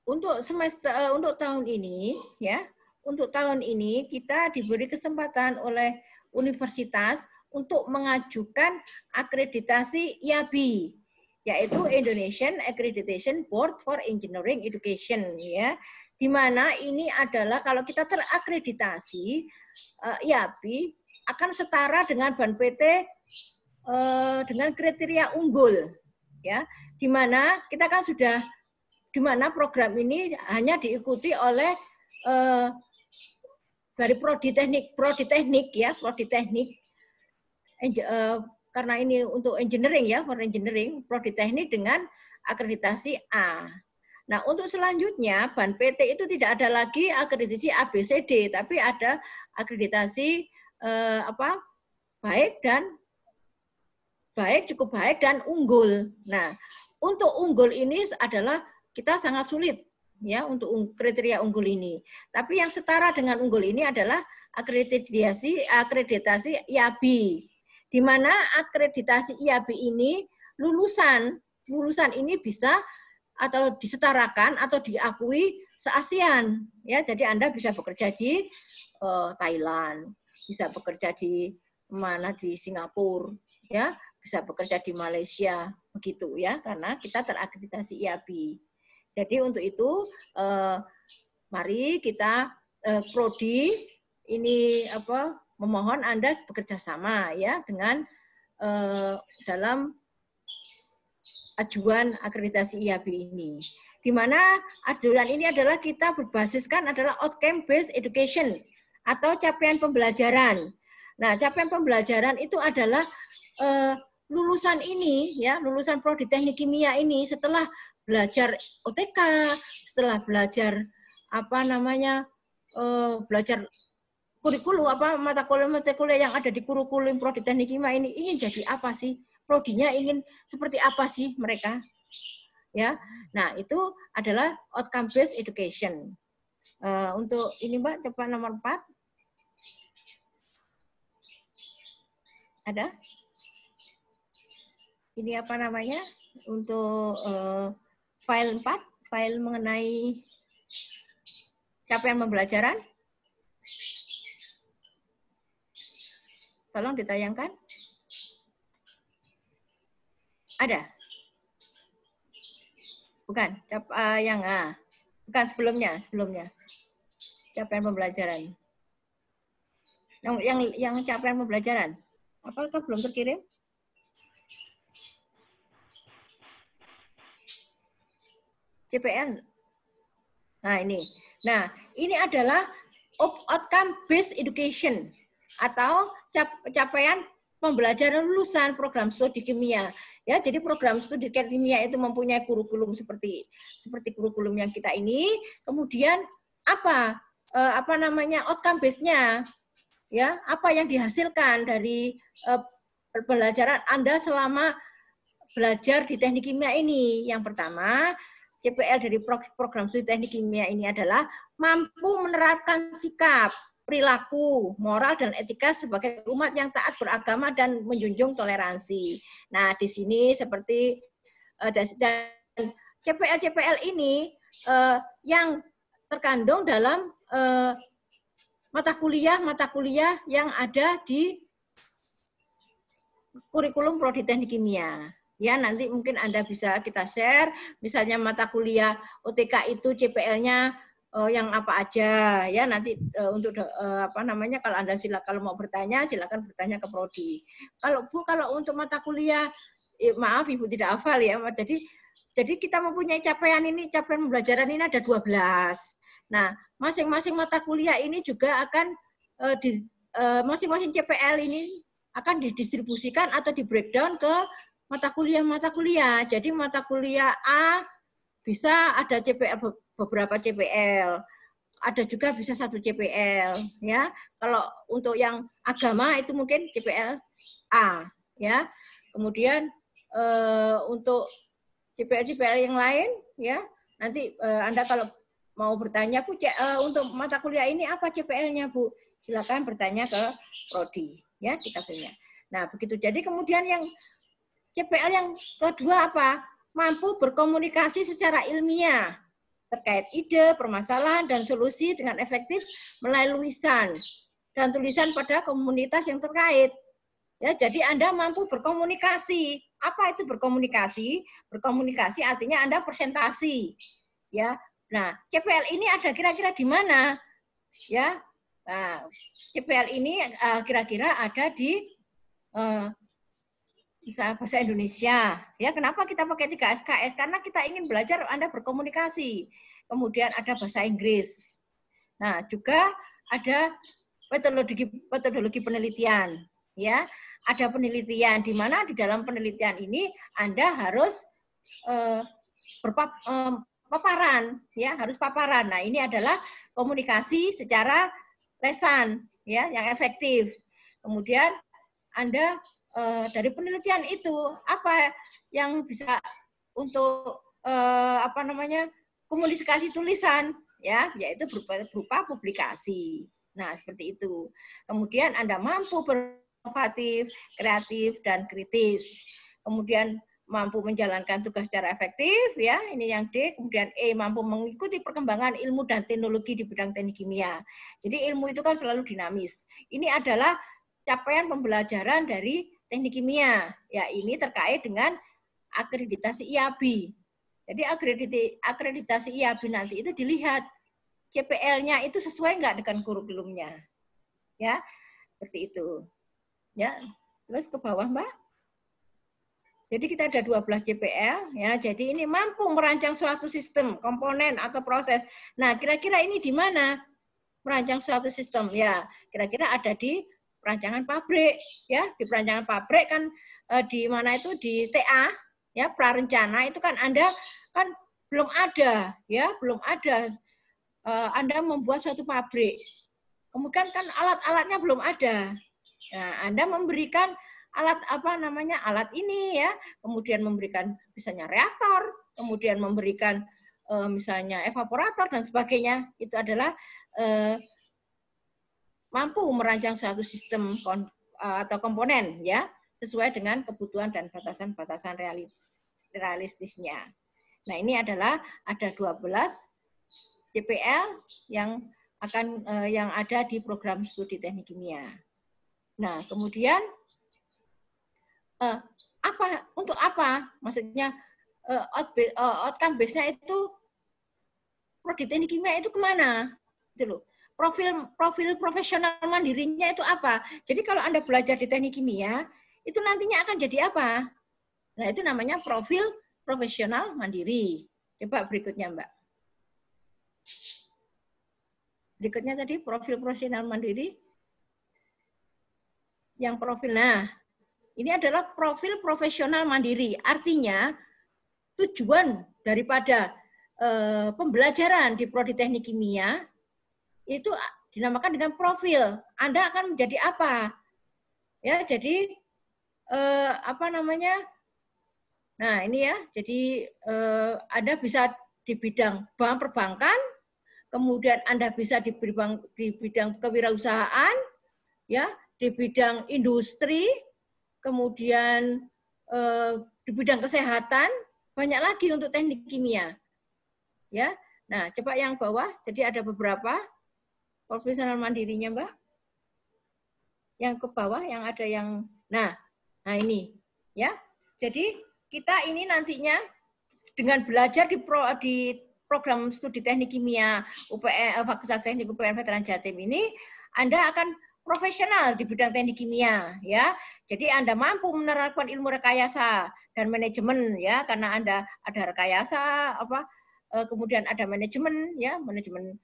untuk tahun ini ya, untuk tahun ini kita diberi kesempatan oleh universitas untuk mengajukan akreditasi IABI, yaitu Indonesian Accreditation Board for Engineering Education ya. Di mana ini adalah kalau kita terakreditasi IABI akan setara dengan BAN-PT dengan kriteria unggul ya, di mana kita kan sudah di mana program ini hanya diikuti oleh dari prodi teknik ya, karena ini untuk engineering ya, for engineering, prodi teknik dengan akreditasi A. Nah, untuk selanjutnya BAN-PT itu tidak ada lagi akreditasi ABCD, tapi ada akreditasi cukup baik dan unggul. Nah, untuk unggul ini adalah kita sangat sulit ya untuk kriteria unggul ini. Tapi yang setara dengan unggul ini adalah akreditasi IABI. Di mana akreditasi IABI ini lulusan ini bisa atau disetarakan atau diakui se-ASEAN ya. Jadi Anda bisa bekerja di Thailand, bisa bekerja di Singapura ya, bisa bekerja di Malaysia begitu ya, karena kita terakreditasi IABI. Jadi untuk itu mari kita prodi ini memohon Anda bekerja sama ya dengan dalam ajuan akreditasi IABI ini. Di mana ajuan ini adalah kita berbasiskan adalah outcome based education atau capaian pembelajaran. Nah, capaian pembelajaran itu adalah lulusan ini ya, lulusan prodi teknik kimia ini setelah belajar OTK, setelah belajar belajar kurikulum mata kuliah yang ada di kurikulum prodi teknik kimia ini ingin jadi apa sih? Prodinya ingin seperti apa sih mereka? Ya. Nah, itu adalah outcome based education. Untuk ini Mbak, coba nomor 4. Ada? Ini apa namanya? Untuk file 4, file mengenai capaian pembelajaran. Tolong ditayangkan. Ada? Bukan, bukan sebelumnya. Capaian pembelajaran. Yang capaian pembelajaran. Apakah belum terkirim? CPN. Nah, ini. Nah, ini adalah outcome based education atau capaian pembelajaran lulusan program studi kimia. Ya, jadi program studi kimia itu mempunyai kurikulum seperti kurikulum yang kita ini. Kemudian apa namanya outcome base-nya? Ya, apa yang dihasilkan dari pembelajaran Anda selama belajar di teknik kimia ini? Yang pertama, CPL dari program studi teknik kimia ini adalah mampu menerapkan sikap, perilaku, moral, dan etika sebagai umat yang taat beragama dan menjunjung toleransi. Nah, di sini seperti dan CPL ini yang terkandung dalam mata kuliah yang ada di kurikulum prodi teknik kimia. Ya, nanti mungkin Anda bisa kita share, misalnya mata kuliah OTK itu CPL-nya yang apa aja, ya nanti untuk kalau Anda kalau mau bertanya silakan bertanya ke prodi. Kalau untuk mata kuliah, maaf Ibu tidak hafal ya, jadi kita mempunyai capaian pembelajaran ini ada 12. Nah, masing-masing mata kuliah ini juga akan masing-masing CPL ini akan didistribusikan atau di breakdown ke mata kuliah. Jadi mata kuliah A bisa ada CPL beberapa CPL, ada juga bisa 1 CPL, ya. Kalau untuk yang agama itu mungkin CPL A, ya. Kemudian untuk CPL yang lain, ya, nanti Anda kalau mau bertanya, Bu, untuk mata kuliah ini apa CPL-nya, Bu? Silakan bertanya ke prodi, ya, kita punya. Nah, begitu. Jadi kemudian yang CPL yang kedua apa? Mampu berkomunikasi secara ilmiah terkait ide, permasalahan, dan solusi dengan efektif melalui lisan dan tulisan pada komunitas yang terkait. Ya, jadi Anda mampu berkomunikasi. Apa itu berkomunikasi? Berkomunikasi artinya Anda presentasi. Ya. Nah, CPL ini ada kira-kira di mana? Ya. Nah, CPL ini kira-kira ada di bahasa Indonesia. Ya, kenapa kita pakai 3 SKS? Karena kita ingin belajar Anda berkomunikasi. Kemudian ada bahasa Inggris. Nah, juga ada metodologi penelitian. Ya, ada penelitian di mana di dalam penelitian ini Anda harus paparan, ya, harus paparan. Nah, ini adalah komunikasi secara lesan, ya, yang efektif. Kemudian Anda dari penelitian itu apa yang bisa untuk komunikasi tulisan, ya, yaitu berupa publikasi. Nah, seperti itu. Kemudian Anda mampu berinovatif, kreatif, dan kritis. Kemudian mampu menjalankan tugas secara efektif, ya, ini yang D. Kemudian E, mampu mengikuti perkembangan ilmu dan teknologi di bidang teknik kimia. Jadi ilmu itu kan selalu dinamis. Ini adalah capaian pembelajaran dari teknik kimia. Ya, ini terkait dengan akreditasi IAB. Jadi akreditasi IAB nanti itu dilihat CPL-nya itu sesuai nggak dengan kurikulumnya. Ya, seperti itu. Ya, terus ke bawah, Mbak. Jadi kita ada 12 CPL, ya. Jadi ini mampu merancang suatu sistem, komponen atau proses. Nah, kira-kira ini di mana merancang suatu sistem? Ya, kira-kira ada di perancangan pabrik, ya. Di perancangan pabrik kan di mana itu di TA, ya, prarencana itu kan Anda kan belum ada, ya, belum ada. Anda membuat suatu pabrik, kemudian kan alat-alatnya belum ada. Nah, Anda memberikan alat alat ini, ya, kemudian memberikan misalnya reaktor, kemudian memberikan misalnya evaporator dan sebagainya. Itu adalah mampu merancang suatu sistem atau komponen, ya, sesuai dengan kebutuhan dan batasan-batasan realistisnya. Nah, ini adalah ada 12 CPL yang ada di program studi teknik kimia. Nah, kemudian untuk apa? Maksudnya outcome base-nya itu prodi teknik kimia itu kemana? Gitu loh. Profil profesional mandirinya itu apa? Jadi kalau Anda belajar di teknik kimia, itu nantinya akan jadi apa? Nah, itu namanya profil profesional mandiri. Coba berikutnya, Mbak. Berikutnya tadi profil profesional mandiri. Yang profil, nah, ini adalah profil profesional mandiri. Artinya, tujuan daripada pembelajaran di prodi teknik kimia itu dinamakan dengan profil. Anda akan menjadi apa? Ya, jadi apa namanya? Nah, ini ya. Jadi Anda bisa di bidang bank perbankan, kemudian Anda bisa di bidang kewirausahaan, ya, di bidang industri, kemudian di bidang kesehatan, banyak lagi untuk teknik kimia. Ya. Nah, coba yang bawah. Jadi ada beberapa profesional mandirinya, Mbak. Yang ke bawah yang ada yang nah ini ya. Jadi kita ini nantinya dengan belajar di program studi teknik kimia UPN Fakultas Teknik UPN Veteran Jatim ini, Anda akan profesional di bidang teknik kimia ya. Jadi Anda mampu menerapkan ilmu rekayasa dan manajemen ya, karena Anda ada rekayasa kemudian ada manajemen ya, manajemen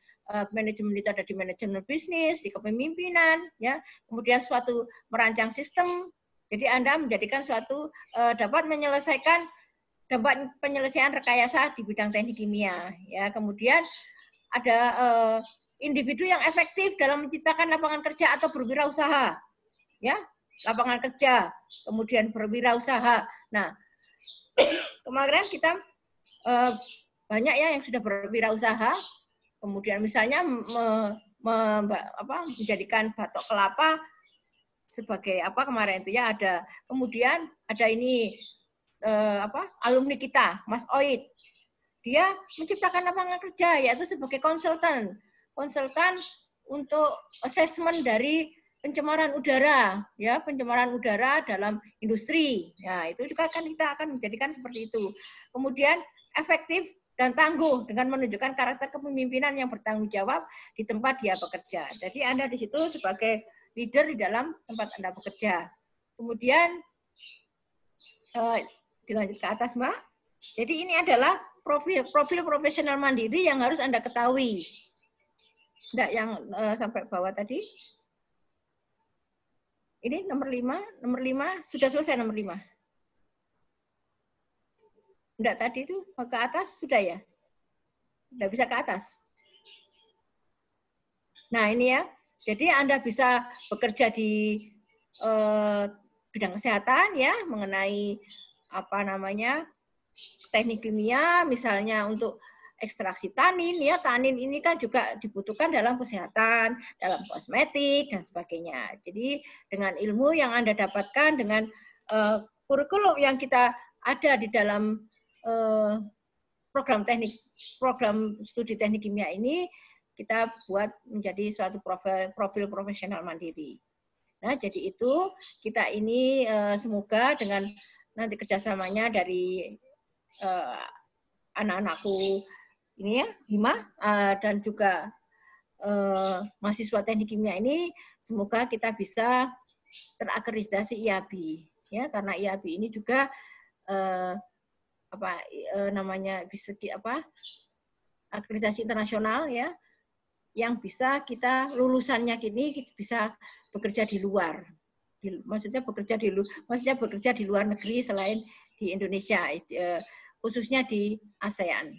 itu ada di manajemen bisnis, di kepemimpinan ya, kemudian suatu merancang sistem. Jadi Anda menjadikan suatu dapat menyelesaikan penyelesaian rekayasa di bidang teknik kimia ya. Kemudian ada individu yang efektif dalam menciptakan lapangan kerja atau berwirausaha ya, lapangan kerja kemudian berwirausaha. Nah, kemarin kita banyak ya yang sudah berwirausaha, kemudian misalnya menjadikan batok kelapa sebagai apa kemarin itu ya, ada kemudian ada ini alumni kita Mas Oid, dia menciptakan lapangan kerja yaitu sebagai konsultan untuk asesmen dari pencemaran udara ya, pencemaran udara dalam industri. Nah, itu juga kan kita akan menjadikan seperti itu. Kemudian efektif dan tangguh dengan menunjukkan karakter kepemimpinan yang bertanggung jawab di tempat dia bekerja. Jadi Anda di situ sebagai leader di dalam tempat Anda bekerja. Kemudian dilanjut ke atas, Mbak. Jadi ini adalah profil profesional mandiri yang harus Anda ketahui. Enggak yang sampai bawah tadi. Ini nomor 5 sudah selesai nomor 5. Enggak, tadi itu ke atas sudah ya? Enggak bisa ke atas. Nah, ini ya. Jadi Anda bisa bekerja di bidang kesehatan ya, mengenai apa namanya? Teknik kimia, misalnya untuk ekstraksi tanin ya. Tanin ini kan juga dibutuhkan dalam kesehatan, dalam kosmetik dan sebagainya. Jadi dengan ilmu yang Anda dapatkan dengan kurikulum yang kita ada di dalam program studi teknik kimia ini, kita buat menjadi suatu profil profesional mandiri. Nah, jadi itu kita ini semoga dengan nanti kerjasamanya dari anak-anakku ini ya, Hima dan juga mahasiswa teknik kimia ini, semoga kita bisa terakreditasi IABI ya, karena IABI ini juga akreditasi internasional ya, yang bisa kita lulusannya kini bisa bekerja di luar, maksudnya bekerja di luar negeri selain di Indonesia, khususnya di ASEAN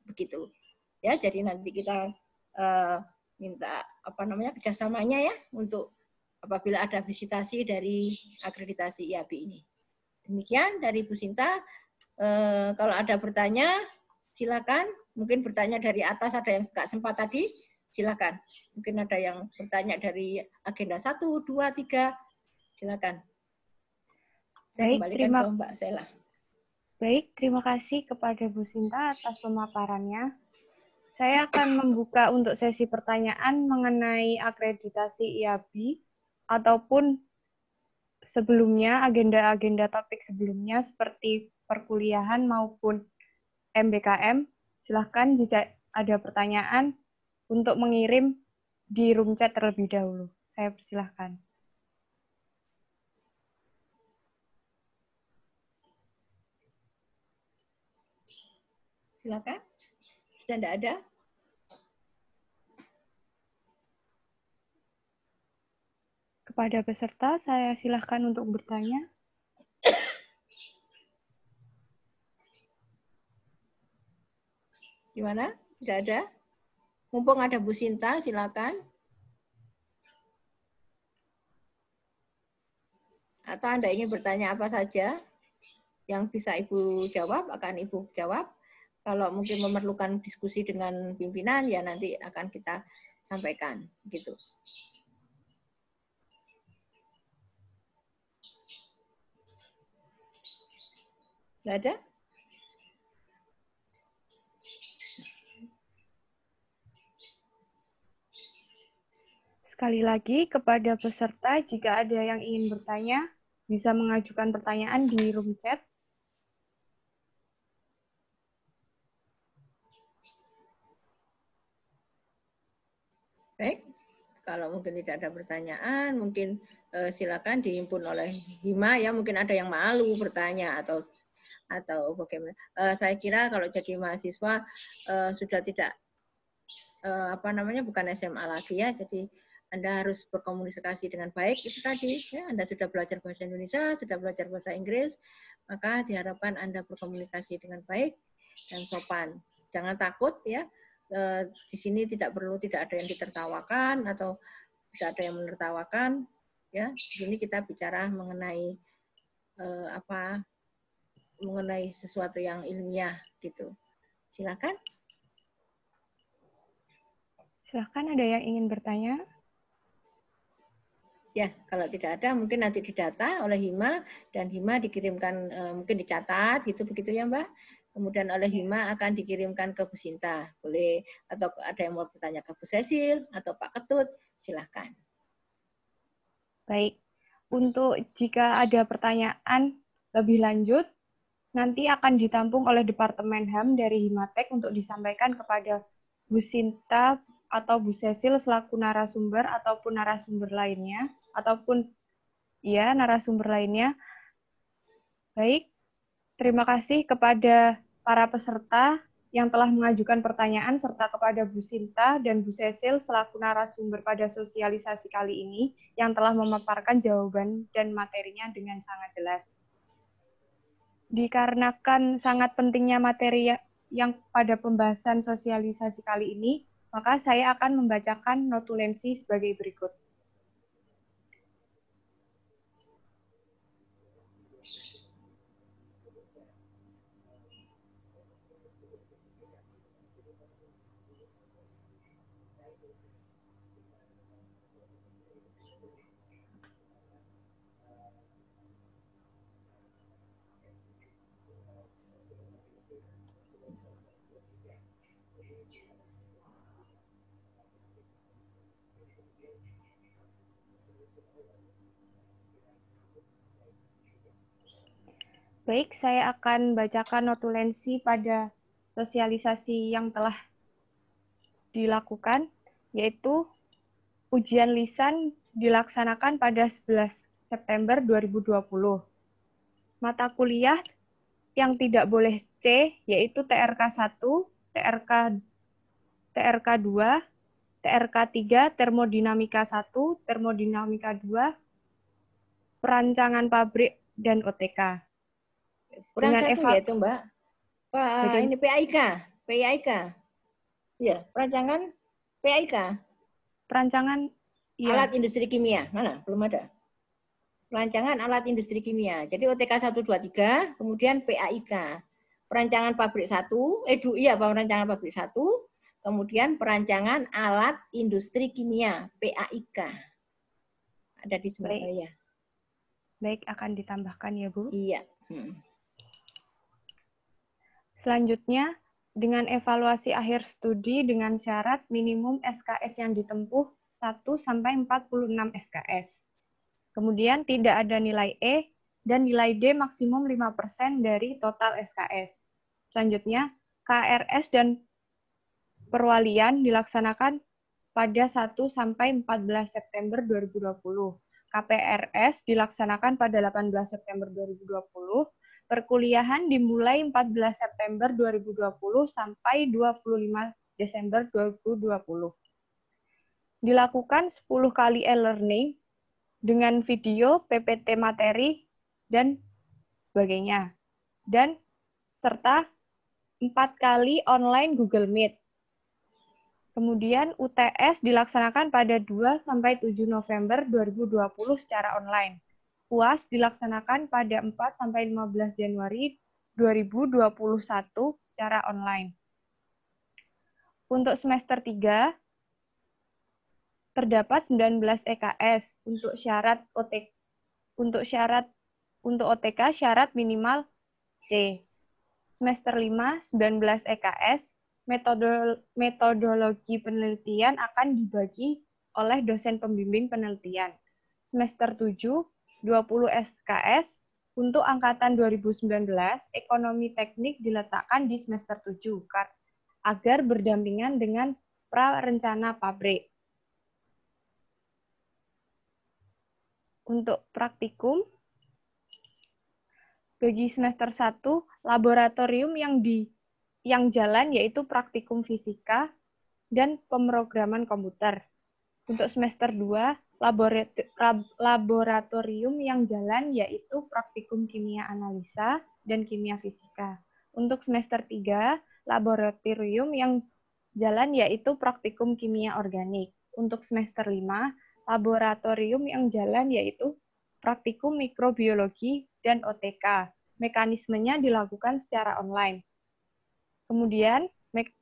begitu ya. Jadi nanti kita minta kerjasamanya ya, untuk apabila ada visitasi dari akreditasi IABI ini. Demikian dari Bu Sinta. Kalau ada bertanya, silakan. Mungkin bertanya dari atas, ada yang nggak sempat tadi, silakan. Mungkin ada yang bertanya dari agenda 1, 2, 3, silakan. Saya kembalikan ke Mbak Sela. Baik, terima kasih kepada Bu Sinta atas pemaparannya. Saya akan membuka untuk sesi pertanyaan mengenai akreditasi IABI ataupun sebelumnya, agenda-agenda topik sebelumnya seperti perkuliahan maupun MBKM, silahkan jika ada pertanyaan untuk mengirim di room chat terlebih dahulu. Saya persilahkan. Silakan. Sudah tidak ada? Kepada peserta, saya silahkan untuk bertanya. Gimana? Tidak ada? Mumpung ada Bu Sinta, silakan. Atau Anda ingin bertanya apa saja yang bisa Ibu jawab, akan Ibu jawab. Kalau mungkin memerlukan diskusi dengan pimpinan, ya nanti akan kita sampaikan. Gitu. Nggak ada? Sekali lagi, kepada peserta, jika ada yang ingin bertanya, bisa mengajukan pertanyaan di room chat. Baik, kalau mungkin tidak ada pertanyaan, mungkin silakan dihimpun oleh Hima ya. Mungkin ada yang malu bertanya atau bagaimana. Saya kira kalau jadi mahasiswa sudah tidak bukan SMA lagi ya. Jadi Anda harus berkomunikasi dengan baik itu tadi. Ya, Anda sudah belajar bahasa Indonesia, sudah belajar bahasa Inggris, maka diharapkan Anda berkomunikasi dengan baik dan sopan. Jangan takut ya. Di sini tidak ada yang ditertawakan atau tidak ada yang menertawakan. Ya, di sini kita bicara mengenai mengenai sesuatu yang ilmiah gitu. Silakan. Silakan, ada yang ingin bertanya? Ya, kalau tidak ada mungkin nanti didata oleh Hima dan Hima dikirimkan mungkin dicatat gitu begitu ya Mbak. Kemudian oleh Hima akan dikirimkan ke Bu Sinta. Boleh atau ada yang mau bertanya ke Bu Cecil atau Pak Ketut, silakan. Baik. Untuk jika ada pertanyaan lebih lanjut, nanti akan ditampung oleh Departemen HAM dari Himatek untuk disampaikan kepada Bu Sinta atau Bu Cecil selaku narasumber ataupun narasumber lainnya, ataupun ya narasumber lainnya. Baik, terima kasih kepada para peserta yang telah mengajukan pertanyaan serta kepada Bu Sinta dan Bu Cecil selaku narasumber pada sosialisasi kali ini yang telah memaparkan jawaban dan materinya dengan sangat jelas. Dikarenakan sangat pentingnya materi yang pada pembahasan sosialisasi kali ini, maka saya akan membacakan notulensi sebagai berikut. Baik, saya akan bacakan notulensi pada sosialisasi yang telah dilakukan, yaitu ujian lisan dilaksanakan pada 11 September 2020. Mata kuliah yang tidak boleh C, yaitu TRK 1, TRK 2, TRK 3, Termodinamika 1, Termodinamika 2, Perancangan Pabrik, dan OTK. Kurang satu ya itu Mbak. Ini PAIK. Ya, perancangan PAIK. Perancangan ya. Alat industri kimia. Mana? Belum ada. Perancangan alat industri kimia. Jadi OTK 1, 2, 3, kemudian PAIK. Perancangan pabrik 1, perancangan pabrik 1, kemudian perancangan alat industri kimia, PAIK. Ada di Surabaya. Baik, akan ditambahkan ya, Bu. Iya. Selanjutnya, dengan evaluasi akhir studi dengan syarat minimum SKS yang ditempuh 1 sampai 46 SKS. Kemudian tidak ada nilai E dan nilai D maksimum 5% dari total SKS. Selanjutnya, KRS dan perwalian dilaksanakan pada 1 sampai 14 September 2020. KPRS dilaksanakan pada 18 September 2020. Perkuliahan dimulai 14 September 2020 sampai 25 Desember 2020. Dilakukan 10 kali e-learning dengan video, PPT materi, dan sebagainya. Dan serta 4 kali online Google Meet. Kemudian UTS dilaksanakan pada 2 sampai 7 November 2020 secara online. UAS dilaksanakan pada 4 sampai 15 Januari 2021 secara online. Untuk semester 3 terdapat 19 EKS untuk OTK syarat minimal C. Semester 5 19 EKS. Metodologi penelitian akan dibagi oleh dosen pembimbing penelitian. Semester 7, 20 SKS. Untuk angkatan 2019, ekonomi teknik diletakkan di semester 7 agar berdampingan dengan prarencana pabrik. Untuk praktikum, bagi semester 1, laboratorium yang jalan yaitu praktikum fisika dan pemrograman komputer. Untuk semester 2, laboratorium yang jalan yaitu praktikum kimia analisa dan kimia fisika. Untuk semester 3, laboratorium yang jalan yaitu praktikum kimia organik. Untuk semester 5, laboratorium yang jalan yaitu praktikum mikrobiologi dan OTK. Mekanismenya dilakukan secara online. Kemudian,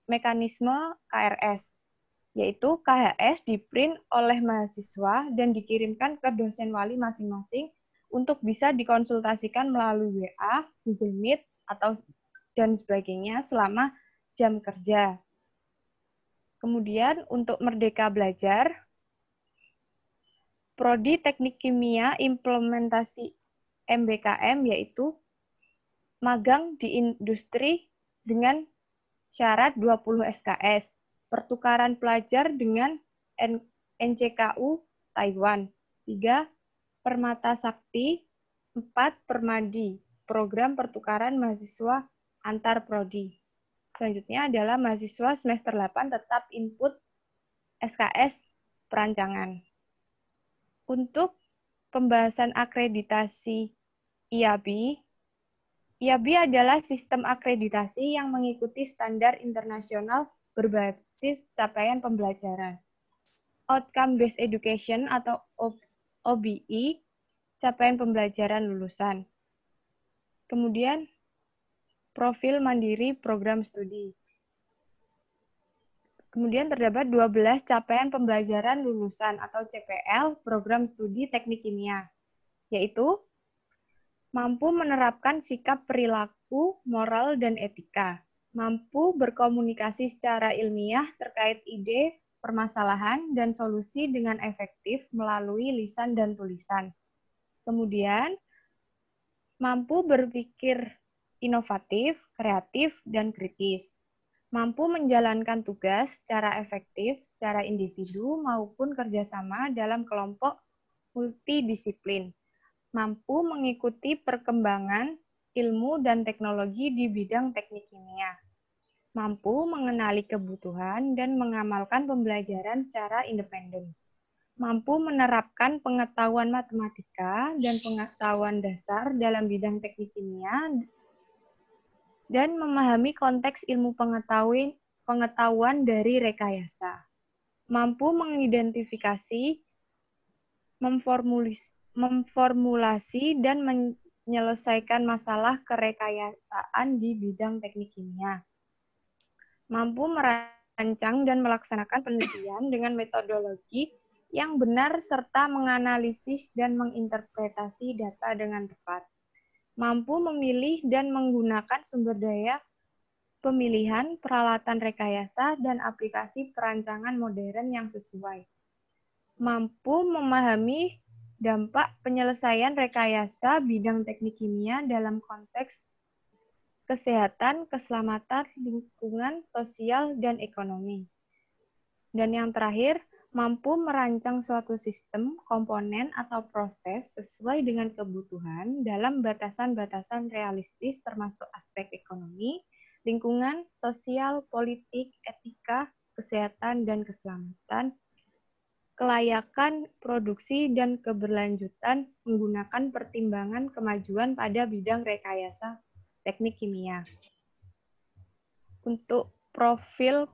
mekanisme KRS, yaitu KHS di-print oleh mahasiswa dan dikirimkan ke dosen wali masing-masing untuk bisa dikonsultasikan melalui WA, Google Meet, dan sebagainya selama jam kerja. Kemudian, untuk Merdeka Belajar, Prodi Teknik Kimia Implementasi MBKM, yaitu magang di industri dengan syarat 20 SKS, pertukaran pelajar dengan NCKU Taiwan, 3 Permata Sakti, 4 Permadi, program pertukaran mahasiswa antar prodi. Selanjutnya adalah mahasiswa semester 8 tetap input SKS perancangan. Untuk pembahasan akreditasi IABI, IABI adalah sistem akreditasi yang mengikuti standar internasional berbasis capaian pembelajaran. Outcome Based Education atau OBE, capaian pembelajaran lulusan. Kemudian, profil mandiri program studi. Kemudian terdapat 12 capaian pembelajaran lulusan atau CPL program studi teknik kimia, yaitu mampu menerapkan sikap perilaku, moral, dan etika, mampu berkomunikasi secara ilmiah terkait ide, permasalahan, dan solusi dengan efektif melalui lisan dan tulisan. Kemudian, mampu berpikir inovatif, kreatif, dan kritis, mampu menjalankan tugas secara efektif secara individu maupun kerjasama dalam kelompok multidisiplin, mampu mengikuti perkembangan ilmu dan teknologi di bidang teknik kimia, mampu mengenali kebutuhan dan mengamalkan pembelajaran secara independen, mampu menerapkan pengetahuan matematika dan pengetahuan dasar dalam bidang teknik kimia, dan memahami konteks ilmu pengetahuan dari rekayasa, mampu mengidentifikasi, memformulasi dan menyelesaikan masalah kerekayasaan di bidang teknik kimia, mampu merancang dan melaksanakan penelitian dengan metodologi yang benar serta menganalisis dan menginterpretasi data dengan tepat, mampu memilih dan menggunakan sumber daya pemilihan, peralatan rekayasa, dan aplikasi perancangan modern yang sesuai, mampu memahami dampak penyelesaian rekayasa bidang teknik kimia dalam konteks kesehatan, keselamatan, lingkungan, sosial, dan ekonomi. Dan yang terakhir, mampu merancang suatu sistem, komponen, atau proses sesuai dengan kebutuhan dalam batasan-batasan realistis termasuk aspek ekonomi, lingkungan, sosial, politik, etika, kesehatan, dan keselamatan, kelayakan, produksi, dan keberlanjutan menggunakan pertimbangan kemajuan pada bidang rekayasa teknik kimia. Untuk profil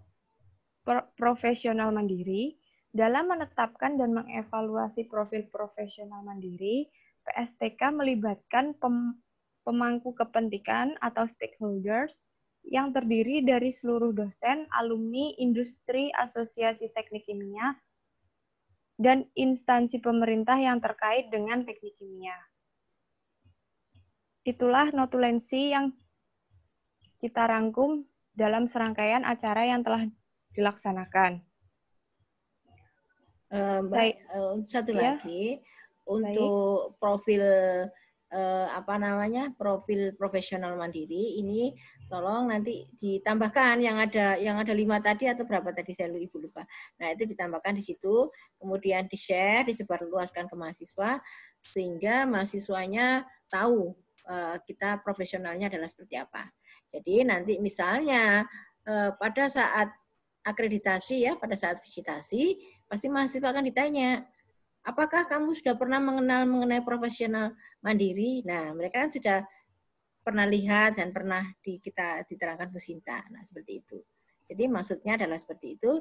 profesional mandiri, dalam menetapkan dan mengevaluasi profil profesional mandiri, PSTK melibatkan pemangku kepentingan atau stakeholders yang terdiri dari seluruh dosen, alumni, industri, asosiasi teknik kimia, dan instansi pemerintah yang terkait dengan teknik kimia. Itulah notulensi yang kita rangkum dalam serangkaian acara yang telah dilaksanakan. Mbak, satu lagi untuk profil profil profesional mandiri ini tolong nanti ditambahkan yang ada 5 tadi atau berapa tadi saya Ibu lupa. Nah, itu ditambahkan di situ, kemudian di-share, disebarluaskan ke mahasiswa sehingga mahasiswanya tahu kita profesionalnya adalah seperti apa. Jadi nanti misalnya pada saat akreditasi pada saat visitasi pasti mahasiswa akan ditanya, apakah kamu sudah pernah mengenal mengenai profesional mandiri? Nah, mereka kan sudah pernah lihat dan pernah kita diterangkan Bu Sinta. Nah, seperti itu. Jadi maksudnya adalah seperti itu.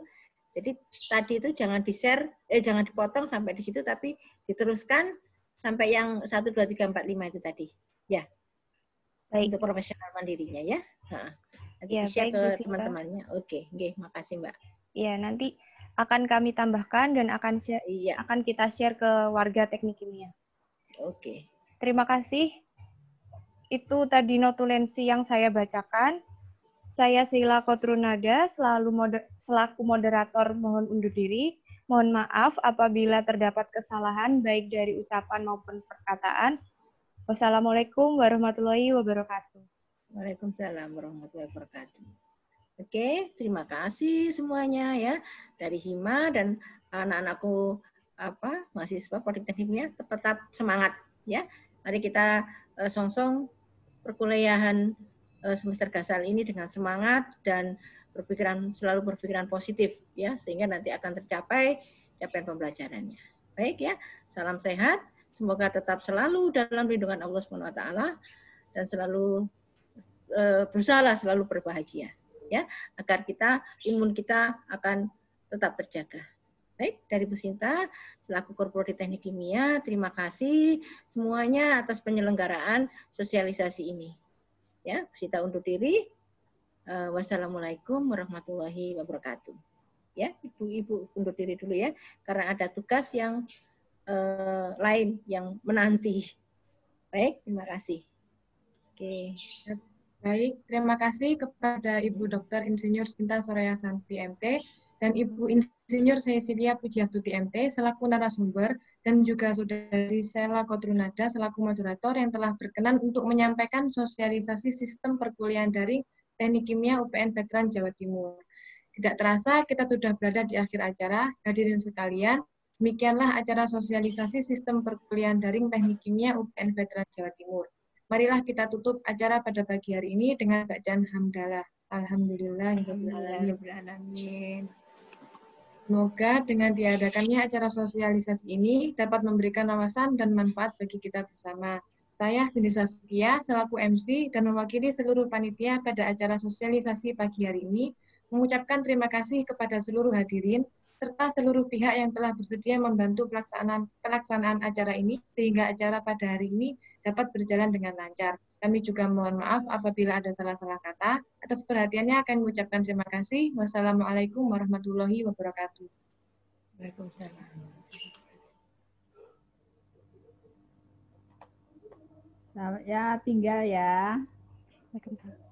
Jadi tadi itu jangan di-share, jangan dipotong sampai di situ, tapi diteruskan sampai yang 1, 2, 3, 4, 5 itu tadi. Ya. Baik. Untuk profesional mandirinya ya. Nanti ya, di-share ke teman-temannya. Oke, makasih Mbak. Ya, nanti akan kami tambahkan dan akan kita share ke warga teknik kimia. Oke. Terima kasih. Itu tadi notulensi yang saya bacakan. Saya Sheila Kotrunada, selaku moderator mohon undur diri. Mohon maaf apabila terdapat kesalahan baik dari ucapan maupun perkataan. Wassalamualaikum warahmatullahi wabarakatuh. Waalaikumsalam warahmatullahi wabarakatuh. Oke, terima kasih semuanya ya dari Hima dan anak-anakku mahasiswa Politekniknya tetap semangat ya. Mari kita songsong perkuliahan semester Gasal ini dengan semangat dan selalu berpikiran positif ya sehingga nanti akan tercapai capaian pembelajarannya. Baik ya, salam sehat, semoga tetap selalu dalam lindungan Allah SWT dan selalu berusahalah selalu berbahagia. Ya, agar imun kita akan tetap terjaga. Baik, dari Bu Sinta selaku Korprodi Teknik Kimia, terima kasih semuanya atas penyelenggaraan sosialisasi ini. Ya, Bu Sinta undur diri. Wassalamualaikum warahmatullahi wabarakatuh. Ya, Ibu undur diri dulu ya, karena ada tugas yang lain yang menanti. Baik, terima kasih. Oke. Baik, terima kasih kepada Ibu Dr. Insinyur Sinta Soraya Santi MT dan Ibu Insinyur Cecilia Pujiastuti MT selaku narasumber dan juga Saudari Sheila Kotrunada selaku moderator yang telah berkenan untuk menyampaikan sosialisasi sistem perkuliahan daring Teknik Kimia UPN Veteran Jawa Timur. Tidak terasa kita sudah berada di akhir acara. Hadirin sekalian, demikianlah acara sosialisasi sistem perkuliahan daring Teknik Kimia UPN Veteran Jawa Timur. Marilah kita tutup acara pada pagi hari ini dengan bacaan hamdalah. Alhamdulillahirrahmanirrahim. Semoga dengan diadakannya acara sosialisasi ini dapat memberikan wawasan dan manfaat bagi kita bersama. Saya Cindy Saskia selaku MC dan mewakili seluruh panitia pada acara sosialisasi pagi hari ini mengucapkan terima kasih kepada seluruh hadirin serta seluruh pihak yang telah bersedia membantu pelaksanaan acara ini sehingga acara pada hari ini dapat berjalan dengan lancar. Kami juga mohon maaf apabila ada salah-salah kata. Atas perhatiannya kami mengucapkan terima kasih. Wassalamualaikum warahmatullahi wabarakatuh. Waalaikumsalam. Ya, tinggal ya. Waalaikumsalam.